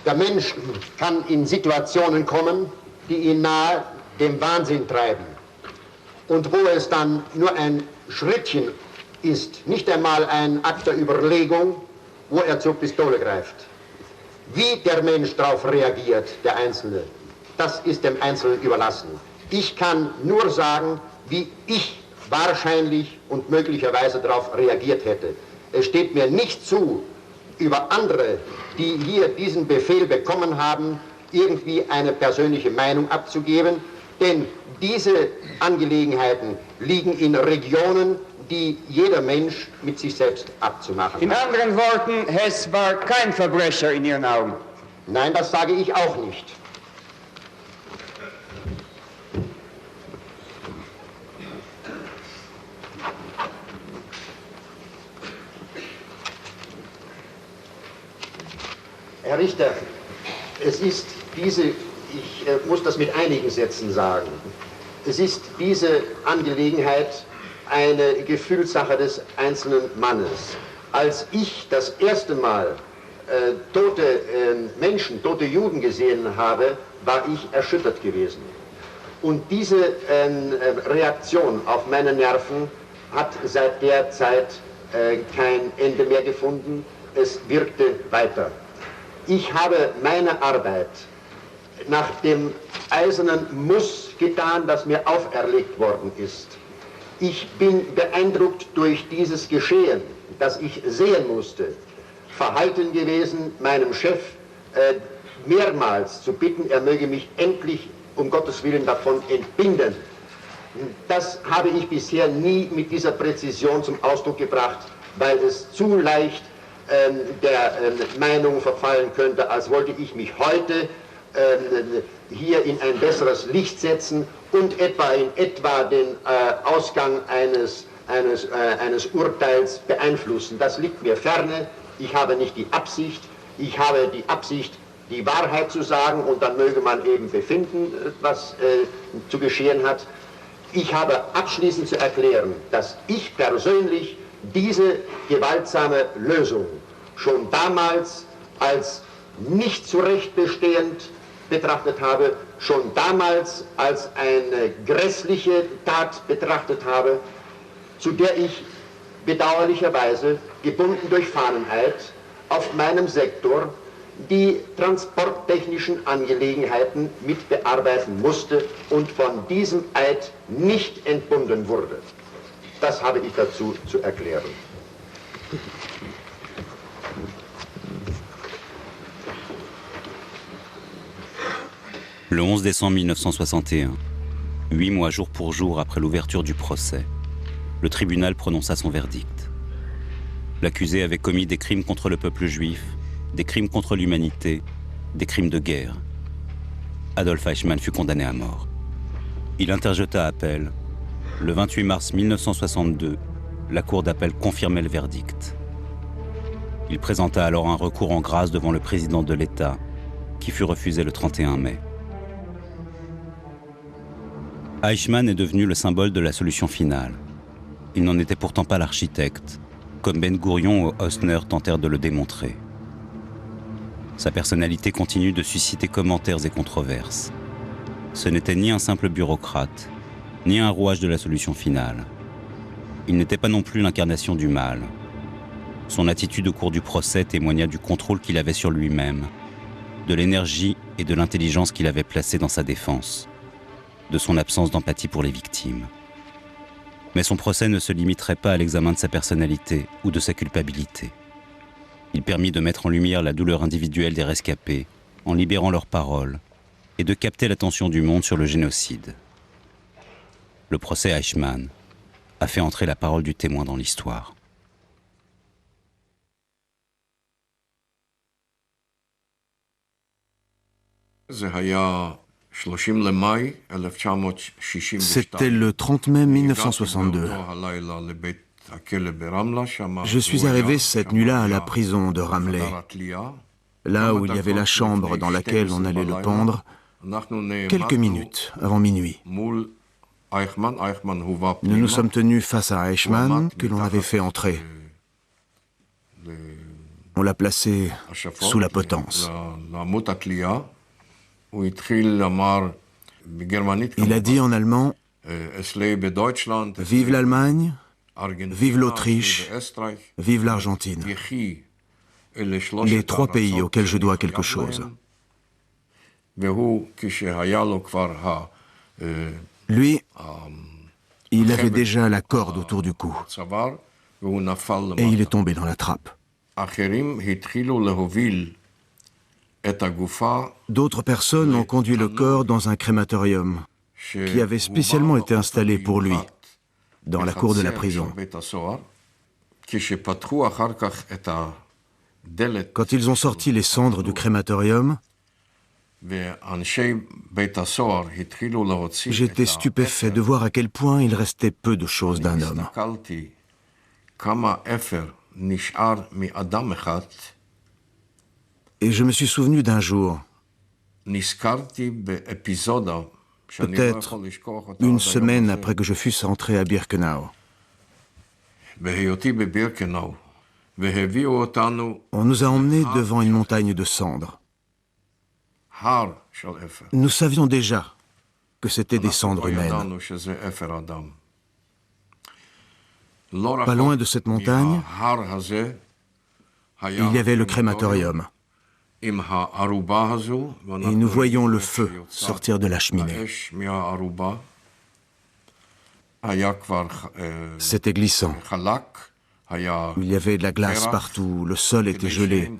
[SPEAKER 4] Der Mensch kann in Situationen kommen, die ihn nahe dem Wahnsinn treiben. Und wo es dann nur ein Schrittchen ist, nicht einmal ein Akt der Überlegung, wo er zur Pistole greift. Wie der Mensch darauf reagiert, der Einzelne, das ist dem Einzelnen überlassen. Ich kann nur sagen, wie ich wahrscheinlich und möglicherweise darauf reagiert hätte. Es steht mir nicht zu, über andere, die hier diesen Befehl bekommen haben, irgendwie eine persönliche Meinung abzugeben, denn diese Angelegenheiten liegen in Regionen, die jeder Mensch mit sich selbst abzumachen hat.
[SPEAKER 18] In anderen Worten, Hess war kein Verbrecher in Ihren Augen.
[SPEAKER 4] Nein, das sage ich auch nicht. Herr Richter, es ist Ich muss das mit einigen Sätzen sagen. Es ist diese Angelegenheit eine Gefühlssache des einzelnen Mannes. Als ich das erste Mal tote Menschen, tote Juden gesehen habe, war ich erschüttert gewesen. Und diese Reaktion auf meine Nerven hat seit der Zeit kein Ende mehr gefunden. Es wirkte weiter. Ich habe meine Arbeit nach dem eisernen Muss getan, das mir auferlegt worden ist. Ich bin beeindruckt durch dieses Geschehen, das ich sehen musste, verhalten gewesen, meinem Chef mehrmals zu bitten, er möge mich endlich um Gottes Willen davon entbinden. Das habe ich bisher nie mit dieser Präzision zum Ausdruck gebracht, weil es zu leicht der Meinung verfallen könnte, als wollte ich mich heute hier in ein besseres Licht setzen und in etwa den Ausgang eines Urteils beeinflussen. Das liegt mir ferne. Ich habe nicht die Absicht. Ich habe die Absicht, die Wahrheit zu sagen, und dann möge man eben befinden, was zu geschehen hat. Ich habe abschließend zu erklären, dass ich persönlich diese gewaltsame Lösung schon damals als nicht zu Recht bestehend betrachtet habe, schon damals als eine grässliche Tat betrachtet habe, zu der ich bedauerlicherweise, gebunden durch Fahneneid, auf meinem Sektor die transporttechnischen Angelegenheiten mit bearbeiten musste und von diesem Eid nicht entbunden wurde. Das habe ich dazu zu erklären.
[SPEAKER 1] Le 11 décembre 1961, 8 mois jour pour jour après l'ouverture du procès, le tribunal prononça son verdict. L'accusé avait commis des crimes contre le peuple juif, des crimes contre l'humanité, des crimes de guerre. Adolf Eichmann fut condamné à mort. Il interjeta appel. Le 28 mars 1962, la cour d'appel confirmait le verdict. Il présenta alors un recours en grâce devant le président de l'État, qui fut refusé le 31 mai. Eichmann est devenu le symbole de la solution finale. Il n'en était pourtant pas l'architecte, comme Ben Gourion ou Hausner tentèrent de le démontrer. Sa personnalité continue de susciter commentaires et controverses. Ce n'était ni un simple bureaucrate, ni un rouage de la solution finale. Il n'était pas non plus l'incarnation du mal. Son attitude au cours du procès témoigna du contrôle qu'il avait sur lui-même, de l'énergie et de l'intelligence qu'il avait placée dans sa défense, de son absence d'empathie pour les victimes. Mais son procès ne se limiterait pas à l'examen de sa personnalité ou de sa culpabilité. Il permit de mettre en lumière la douleur individuelle des rescapés en libérant leurs paroles et de capter l'attention du monde sur le génocide. Le procès Eichmann a fait entrer la parole du témoin dans l'histoire.
[SPEAKER 5] C'était le 30 mai 1962. Je suis arrivé cette nuit-là à la prison de Ramleh, là où il y avait la chambre dans laquelle on allait le pendre, quelques minutes avant minuit. Nous nous sommes tenus face à Eichmann, que l'on avait fait entrer. On l'a placé sous la potence. Il a dit en allemand « Vive l'Allemagne, vive l'Autriche, vive l'Argentine. Les trois pays auxquels je dois quelque chose. » Lui, il avait déjà la corde autour du cou. Et il est tombé dans la trappe. D'autres personnes ont conduit le corps dans un crématorium qui avait spécialement été installé pour lui, dans la cour de la prison. Quand ils ont sorti les cendres du crématorium, j'étais stupéfait de voir à quel point il restait peu de choses d'un homme. Et je me suis souvenu d'un jour peut-être une semaine après que je fusse entré à Birkenau. On nous a emmenés devant une montagne de cendres. Nous savions déjà que c'était des cendres humaines. Pas loin de cette montagne, il y avait le crématorium. Et nous voyions le feu sortir de la cheminée. C'était glissant. Il y avait de la glace partout, le sol était gelé.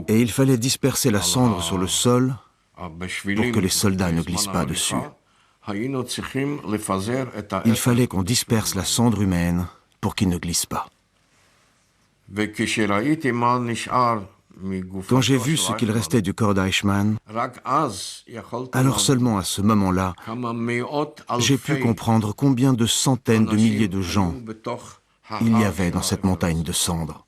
[SPEAKER 5] Et il fallait disperser la cendre sur le sol pour que les soldats ne glissent pas dessus. Il fallait qu'on disperse la cendre humaine pour qu'ils ne glissent pas. Quand j'ai vu ce qu'il restait du corps d'Eichmann, alors seulement à ce moment-là, j'ai pu comprendre combien de centaines de milliers de gens il y avait dans cette montagne de cendres.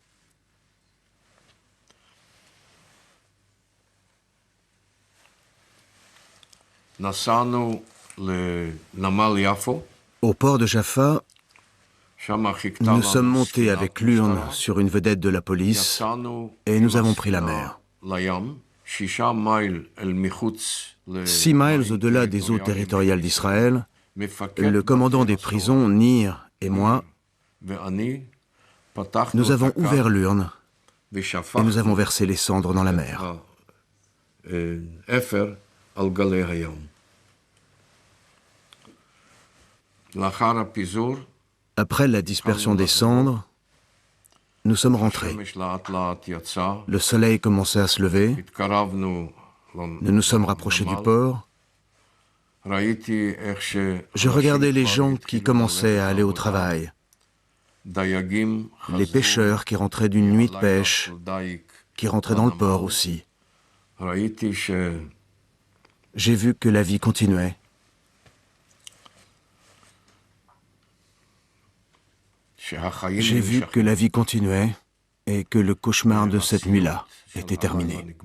[SPEAKER 5] Au port de Jaffa, nous sommes montés avec l'urne sur une vedette de la police et nous avons pris la mer. 6 miles au-delà des eaux territoriales d'Israël, le commandant des prisons, Nir, et moi, nous avons ouvert l'urne et nous avons versé les cendres dans la mer. Après la dispersion des cendres, nous sommes rentrés. Le soleil commençait à se lever. Nous nous sommes rapprochés du port. Je regardais les gens qui commençaient à aller au travail. Les pêcheurs qui rentraient d'une nuit de pêche, qui rentraient dans le port aussi. J'ai vu que la vie continuait. J'ai vu que la vie continuait et que le cauchemar de cette nuit-là était terminé.